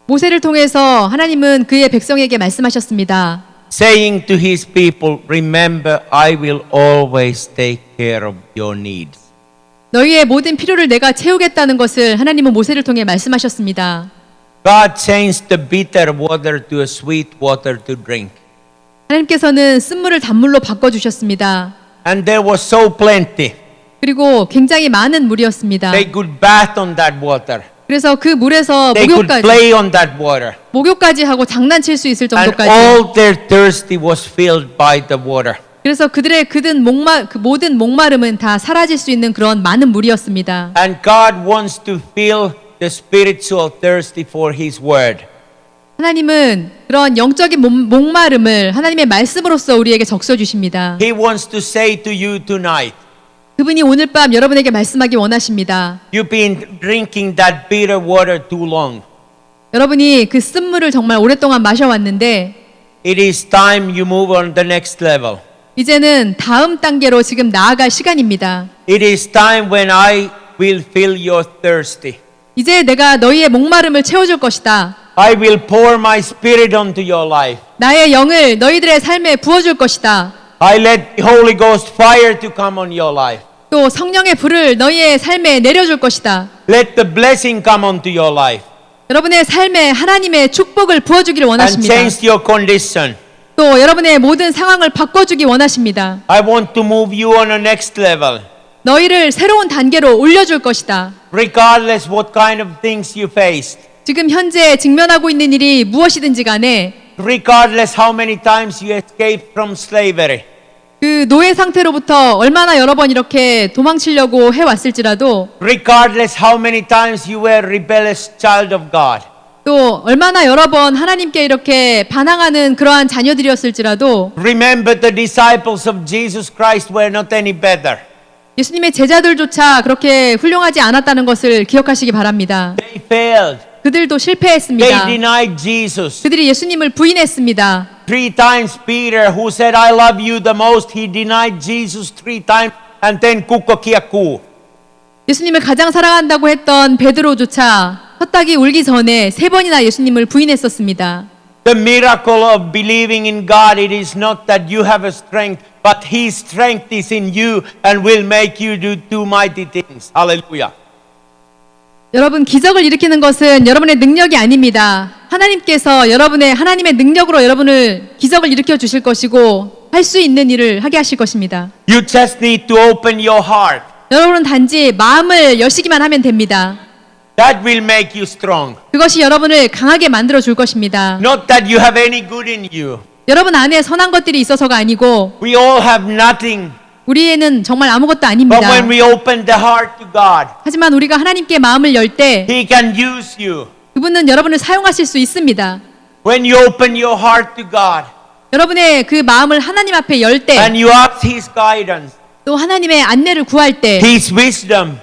모세를 통해서 하나님은 그의 백성에게 말씀하셨습니다. saying to his people, remember, I will always take care of your needs. 너희의 모든 필요를 내가 채우겠다는 것을 하나님은 모세를 통해 말씀하셨습니다. God changed the bitter water to a sweet water to drink. 하나님께서는 쓴물을 단물로 바꿔주셨습니다. And there was so plenty. 그리고 굉장히 많은 물이었습니다. They could bath on that water. 그래서 그 물에서 They could play on that water. 목욕까지 하고 장난칠 수 있을 And 정도까지. all their thirsty was filled by the water. 그래서 그들의 그 모든 목마름은 다 사라질 수 있는 그런 많은 물이었습니다. And God wants to fill the spiritual thirsty for His word. 하나님은 그런 영적인 목마름을 하나님의 말씀으로써 우리에게 적셔 주십니다. He wants to say to you tonight, 그분이 오늘 밤 여러분에게 말씀하기 원하십니다. you've been drinking that bitter water too long. 여러분이 그 쓴물을 정말 오랫동안 마셔왔는데 It is time you move on the next level. 이제는 다음 단계로 지금 나아갈 시간입니다. It is time when I will fill your thirsty. 이제 내가 너희의 목마름을 채워줄 것이다. I will pour my spirit onto your life. 나의 영을 너희들의 삶에 부어줄 것이다. I let the Holy Ghost fire to come on your life. 또 성령의 불을 너희의 삶에 내려줄 것이다. Let the blessing come onto your life 여러분의 삶에 하나님의 축복을 부어주기를 and 원하십니다. change your condition. 또 여러분의 모든 상황을 바꿔주기 원하십니다. I want to move you on a next level. 너희를 새로운 단계로 올려줄 것이다. Regardless what kind of things you faced, 지금 현재 직면하고 있는 일이 무엇이든지 간에 regardless how many times you escaped from slavery, 그 노예 상태로부터 얼마나 여러 번 이렇게 도망치려고 해왔을지라도 regardless how many times you were a rebellious child of God, 또 얼마나 여러 번 하나님께 이렇게 반항하는 그러한 자녀들이었을지라도 remember the disciples of Jesus Christ were not any better. 예수님의 제자들조차 그렇게 훌륭하지 않았다는 것을 기억하시기 바랍니다. They failed. 그들도 They 실패했습니다. denied Jesus. 그들이 예수님을 부인했습니다. 3 times Peter, who said, I love you the most, he denied Jesus 3 times and then kukokiaku. 예수님을 가장 사랑한다고 했던 베드로조차 헛딱이 울기 전에 3번이나 예수님을 부인했었습니다. The miracle of believing in God, it is not that you have a strength, but His strength is in you and will make you do mighty things. Hallelujah. 여러분, 기적을 일으키는 것은 여러분의 능력이 아닙니다. 하나님께서 하나님의 능력으로 여러분을 기적을 일으켜 주실 것이고 할 수 있는 일을 하게 하실 것입니다. You just need to open your heart. 여러분은 단지 마음을 여시기만 하면 됩니다. That will make you strong. 그것이 여러분을 강하게 만들어 줄 것입니다. Not that you have any good in you. 여러분 안에 선한 것들이 있어서가 아니고 We all have nothing. 우리에는 정말 아무것도 But 아닙니다. when we open the heart to God, 하지만 우리가 하나님께 마음을 열 때 He can use you. 그분은 여러분을 사용하실 수 있습니다. When you open your heart to God 여러분의 그 마음을 하나님 앞에 열 때 and you ask His guidance, 또 하나님의 안내를 구할 때 His wisdom,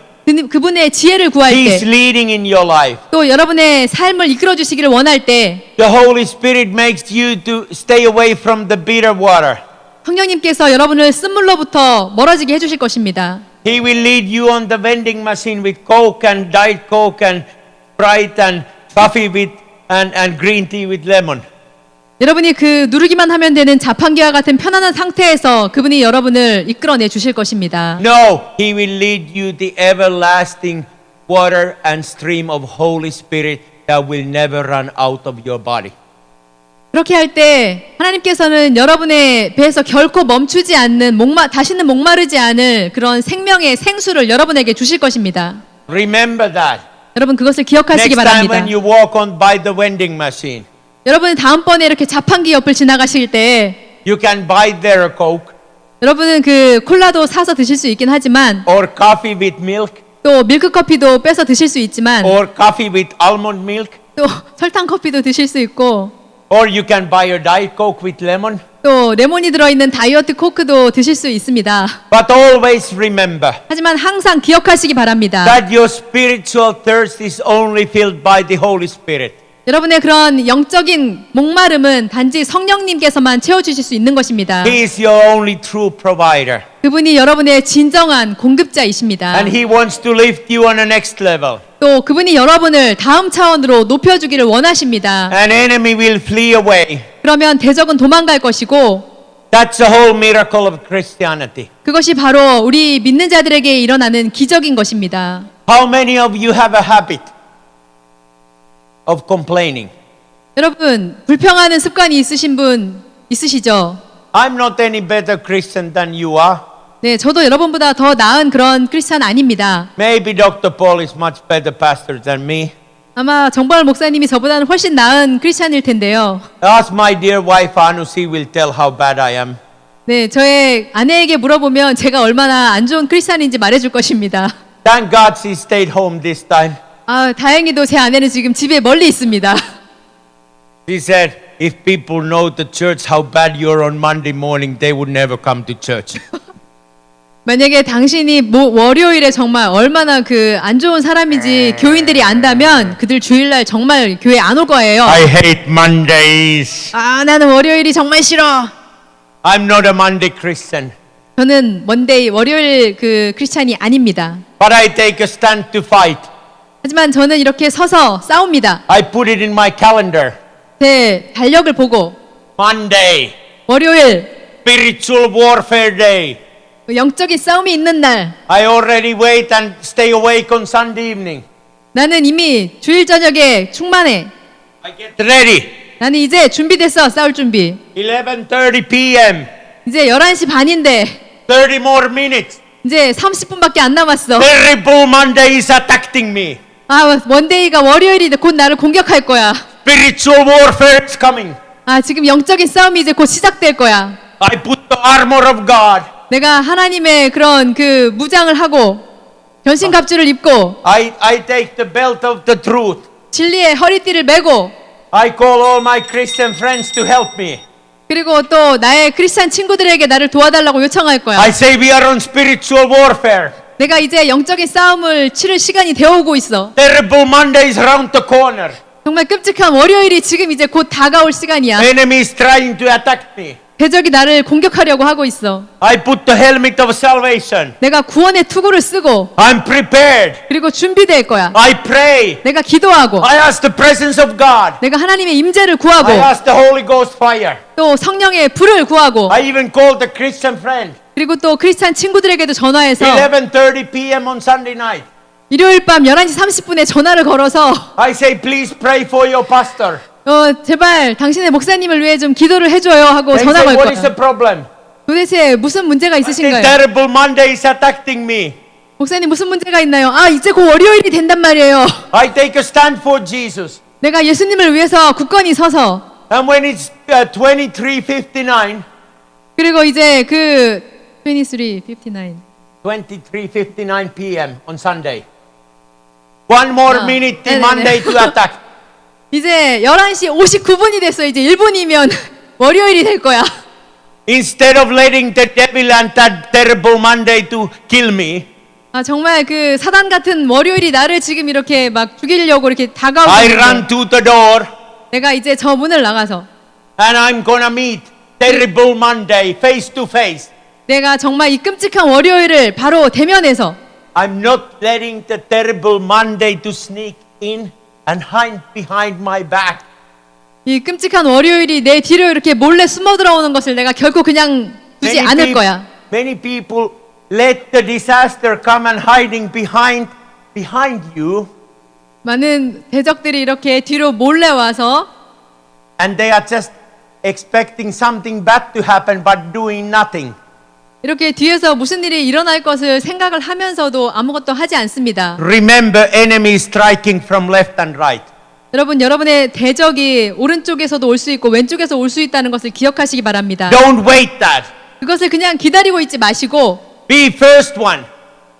그분의 지혜를 구할 He's 때 leading in your life. 또 여러분의 삶을 이끌어 주시기를 원할 때 The Holy Spirit makes you to stay away from the bitter water. 성령님께서 여러분을 쓴물로부터 멀어지게 해주실 것입니다. He will lead you on the vending machine with Coke and Diet Coke and Sprite and coffee with and green tea with lemon. 여러분이 그 누르기만 하면 되는 자판기와 같은 편안한 상태에서 그분이 여러분을 이끌어내 주실 것입니다. No, He will lead you the everlasting water and stream of Holy Spirit that will never run out of your body. 그렇게 할 때 하나님께서는 여러분의 배에서 결코 멈추지 않는 다시는 목마르지 않을 그런 생명의 생수를 여러분에게 주실 것입니다. Remember that. 여러분 그것을 기억하시기 Next time 바랍니다. when you walk on by the vending machine, 여러분 다음번에 이렇게 자판기 옆을 지나가실 때 you can buy there a Coke 여러분은 그 콜라도 사서 드실 수 있긴 하지만 or coffee with milk 또 밀크 커피도 빼서 드실 수 있지만 or coffee with almond milk 또 설탕 커피도 드실 수 있고 or you can buy a Diet Coke with lemon. 또 레몬이 들어있는 다이어트 코크도 드실 수 있습니다. But always remember 하지만 항상 기억하시기 바랍니다. that your spiritual thirst is only filled by the Holy Spirit. 여러분의 그런 영적인 목마름은 단지 성령님께서만 채워주실 수 있는 것입니다. He is your only true provider. 그분이 여러분의 진정한 공급자이십니다. And He wants to lift you on a next level. 또 그분이 여러분을 다음 차원으로 높여주기를 원하십니다. An enemy will flee away. 그러면 대적은 도망갈 것이고 That's the whole miracle of Christianity. 그것이 바로 우리 믿는 자들에게 일어나는 기적인 것입니다. How many of you have a habit of complaining? 여러분 불평하는 습관이 있으신 분 있으시죠? I'm not any better Christian than you are. 네, 저도 여러분보다 더 나은 그런 크리스찬 아닙니다. Maybe Dr. Paul is much better pastor than me. 아마 정보할 목사님이 저보다는 훨씬 나은 크리스찬일 텐데요. Ask my dear wife Anu, she will tell how bad I am. 네, 저의 아내에게 물어보면 제가 얼마나 안 좋은 크리스찬인지 말해줄 것입니다. Thank God she stayed home this time. 아, 다행히도 제 아내는 지금 집에 멀리 있습니다. She said, if people know the church how bad you're on Monday morning, they would never come to church. 만약에 당신이 월요일에 정말 얼마나 그 안 좋은 사람인지 교인들이 안다면 그들 주일날 정말 교회 안 올 거예요. I hate Mondays. 아, 나는 월요일이 정말 싫어. I'm not a Monday Christian. 저는 월요일 그 크리스찬이 아닙니다. But I take a stand to fight. 하지만 저는 이렇게 서서 싸웁니다. I put it in my calendar. 제 달력을 보고 Monday, 월요일 spiritual warfare day. 영적인 싸움이 있는 날, I already wait and stay awake on Sunday evening. 나는 이미 주일 저녁에 충만해. I get ready. 나는 이제 준비됐어. 싸울 준비. 11:30 p.m. 이제 11시 반인데 30 more minutes. 이제 30분밖에 안 남았어. Terrible Monday is attacking me. 아, 원데이가 월요일이 곧 나를 공격할 거야. Spiritual warfare is coming. 아, 지금 영적인 싸움이 이제 곧 시작될 거야. I put the armor of God. 내가 하나님의 그런 그 무장을 하고 전신갑주를 입고 I take the belt of the truth. 진리의 허리띠를 메고 I call all my Christian friends to help me. 그리고 또 나의 크리스찬 친구들에게 나를 도와달라고 요청할 거야. I say we are on spiritual warfare. 내가 이제 영적인 싸움을 치를 시간이 되어오고 있어. Terrible Monday is around the corner. 정말 끔찍한 월요일이 지금 이제 곧 다가올 시간이야. Enemy is trying to attack me. 대적이 나를 공격하려고 하고 있어. I put the helmet of salvation. 내가 구원의 투구를 쓰고 I'm prepared. 그리고 준비될 거야. I pray. 내가 기도하고 I ask the presence of God. 내가 하나님의 임재를 구하고 I ask the Holy Ghost fire. 또 성령의 불을 구하고 I even call the Christian friend. 그리고 또 크리스찬 친구들에게도 전화해서 11:30 p.m. on Sunday night. 일요일 밤 11시 30분에 전화를 걸어서 I say please pray for your pastor. 제발 당신의 목사님을 위해 좀 기도를 해줘요 하고 They 전화 say 걸 what is the 거야. problem? 도대체 무슨 문제가 I say 있으신가요? terrible Monday is attacking me. 목사님 무슨 문제가 있나요? 아, 이제 곧 월요일이 된단 말이에요. I take a stand for Jesus. 내가 예수님을 위해서 굳건히 서서 And when it's 23:59, 그리고 이제 그 23:59 23:59 p.m. on Sunday. One more 아, minute 네네네. Monday to attack. 이제 11시 59분이 됐어. 이제 1분이면 월요일이 될 거야. Instead of letting the devil and that terrible Monday to kill me, 아, 정말 그 사단 같은 월요일이 나를 지금 이렇게 막 죽이려고 이렇게 다가오고 I 있는데 run to the door 내가 이제 저 문을 나가서 and I'm gonna meet terrible Monday face to face. 내가 정말 이 끔찍한 월요일을 바로 대면해서 I'm not letting the terrible Monday to sneak in and hide behind my back. 이 끔찍한 월요일이 내 뒤로 이렇게 몰래 숨어 들어오는 것을 내가 결코 그냥 두지 않을 거야. Many people let the disaster come and hiding behind you, 많은 대적들이 이렇게 뒤로 몰래 와서 and they are just expecting something bad to happen but doing nothing. 이렇게 뒤에서 무슨 일이 일어날 것을 생각을 하면서도 아무것도 하지 않습니다. Remember, enemy is striking from left and right. 여러분, 여러분의 대적이 오른쪽에서도 올 수 있고 왼쪽에서 올 수 있다는 것을 기억하시기 바랍니다. Don't wait that. 그것을 그냥 기다리고 있지 마시고 Be first one.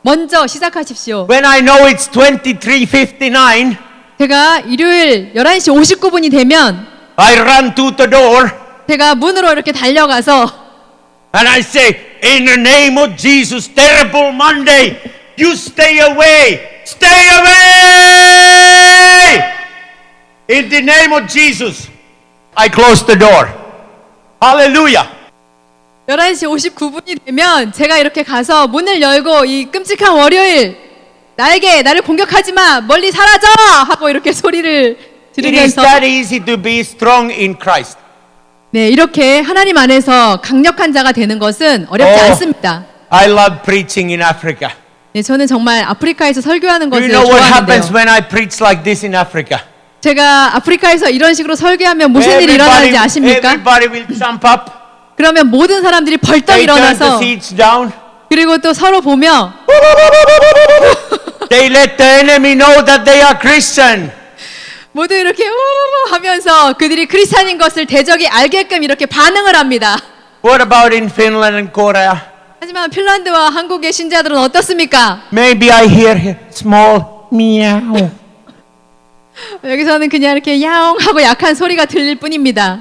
먼저 시작하십시오. When I know it's 23:59, 제가 일요일 11시 59분이 되면 I run to the door 제가 문으로 이렇게 달려가서 and I say, in the name of Jesus, terrible Monday, you stay away. Stay away! In the name of Jesus, I close the door. Hallelujah. 11시 59분이 되면 제가 이렇게 가서 문을 열고 이 끔찍한 월요일 나를 공격하지 마 멀리 사라져 하고 이렇게 소리를 It is 들으면서 that easy to be strong in Christ. 네, 이렇게 하나님 안에서 강력한 자가 되는 것은 어렵지 Oh. 않습니다. I love preaching in Africa. 네, 저는 정말 아프리카에서 설교하는 Do you 것을 know what happens 좋아하는데요. when I preach like this in Africa? 제가 아프리카에서 이런 식으로 설교하면 무슨 일이 일어나는지 아십니까? everybody will jump up. 그러면 모든 사람들이 벌떡 They turn the 일어나서 seats down. 그리고 또 서로 보며 They let the enemy know that they are Christian. 모두 이렇게 우우우 하면서 그들이 크리스찬인 것을 대적이 알게끔 이렇게 반응을 합니다. What about in Finland and Korea? 하지만 핀란드와 한국의 신자들은 어떻습니까? Maybe I hear small meow. 여기서는 그냥 이렇게 야옹 하고 약한 소리가 들릴 뿐입니다.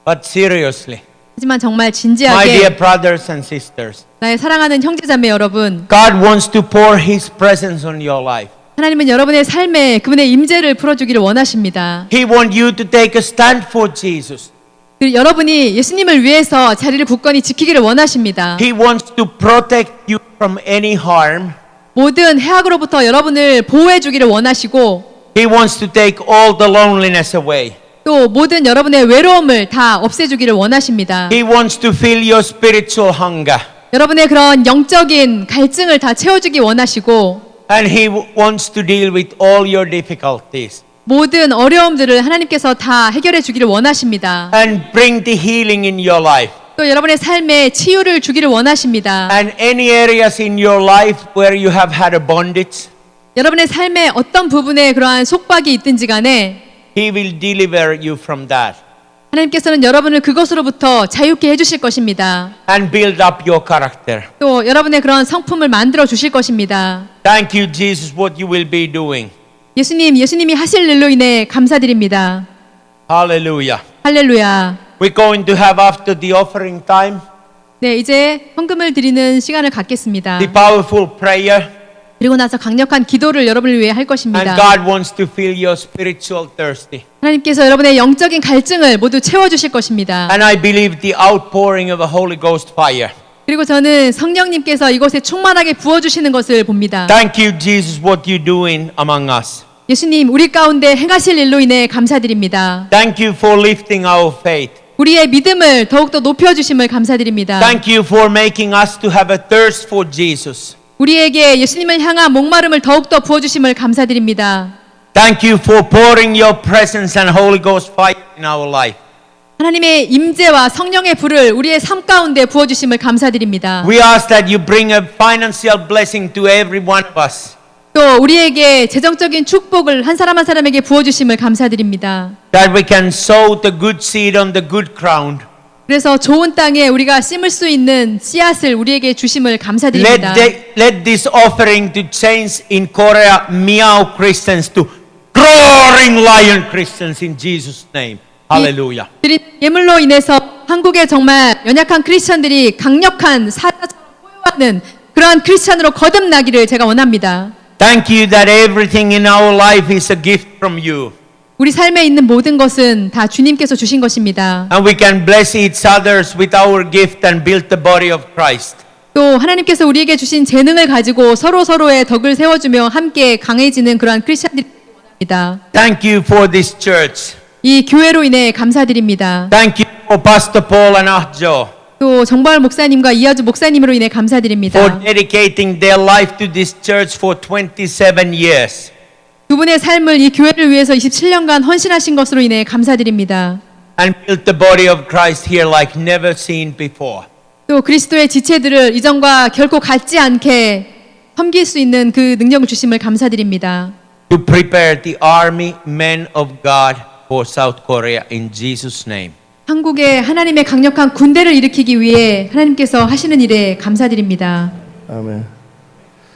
But seriously, 하지만 정말 my 진지하게 dear brothers and sisters, 나의 사랑하는 형제자매 여러분, God wants to pour His presence on your life. 하나님은 여러분의 삶에 그분의 임재를 풀어주기를 원하십니다. He wants you to take a stand for Jesus. 그리고 여러분이 예수님을 위해서 자리를 굳건히 지키기를 원하십니다. He wants to protect you from any harm. 모든 해악으로부터 여러분을 보호해 주기를 원하시고 He wants to take all the loneliness away. 또 모든 여러분의 외로움을 다 없애주기를 원하십니다. He wants to fill your spiritual hunger. 여러분의 그런 영적인 갈증을 다 채워주기 원하시고 And He wants to deal with all your difficulties. 모든 어려움들을 하나님께서 다 해결해 주기를 원하십니다. And bring the healing in your life. 또 여러분의 삶에 치유를 주기를 원하십니다. And any areas in your life where you have had a bondage, 여러분의 삶의 어떤 부분에 그러한 속박이 있든지 간에 He will deliver you from that 하나님께서는 여러분을 그것으로부터 자유케 해주실 것입니다. and build up your character. 또 여러분의 그런 성품을 만들어 주실 것입니다. Thank you, Jesus, what you will be doing. 예수님이 하실 일로 인해 감사드립니다. Hallelujah. 할렐루야. We're going to have after the offering time 네, 이제 헌금을 드리는 시간을 갖겠습니다. the powerful prayer, 그리고 나서 강력한 기도를 여러분을 위해 할 and 것입니다. God wants to fill your spiritual thirsty. 하나님께서 여러분의 영적인 갈증을 모두 채워주실 것입니다. And I believe the outpouring of the Holy Ghost fire. 그리고 저는 성령님께서 이곳에 충만하게 부어주시는 것을 봅니다. Thank you, Jesus, what you're doing among us. 예수님, 우리 가운데 행하실 일로 인해 감사드립니다. Thank you for lifting our faith. 우리의 믿음을 더욱더 높여주심을 감사드립니다. Thank you for making us to have a thirst for Jesus. 우리에게 예수님을 향한 목마름을 더욱더 부어주심을 감사드립니다. Thank you for pouring your presence and Holy Ghost fire in our life. 하나님의 임재와 성령의 불을 우리의 삶 가운데 부어주심을 감사드립니다. We ask that you bring a financial blessing to every one of us. 또 우리에게 재정적인 축복을 한 사람 한 사람에게 부어주심을 감사드립니다. That we can sow the good seed on the good ground. 그래서 좋은 땅에 우리가 심을 수 있는 씨앗을 우리에게 주심을 감사드립니다. Let this offering to change in Korea meow Christians to roaring lion Christians in Jesus' name. Hallelujah. 드린 예물로 인해서 한국의 정말 연약한 크리스천들이 강력한 사자처럼 포효하는 그러한 크리스천으로 거듭나기를 제가 원합니다. Thank you that everything in our life is a gift from you. 우리 삶에 있는 모든 것은 다 주님께서 주신 것입니다. And we can bless each others with our gift and build the body of Christ. 또 하나님께서 우리에게 주신 재능을 가지고 서로의 덕을 세워주며 함께 강해지는 그러한 크리스천들이 되기 원합니다. Thank you for this church. 이 교회로 인해 감사드립니다. Thank you for Pastor Paul and Ahjo 또 정바울 목사님과 이하주 목사님으로 인해 감사드립니다. for dedicating their life to this church for 27 years. 두 분의 삶을 이 교회를 위해서 27년간 헌신하신 것으로 인해 감사드립니다. And build the body of Christ here like never seen before. 또 그리스도의 지체들을 이전과 결코 같지 않게 섬길 수 있는 그 능력을 주심을 감사드립니다. To prepare the army men of God for South Korea in Jesus' name. 한국에 하나님의 강력한 군대를 일으키기 위해 하나님께서 하시는 일에 감사드립니다. 아멘.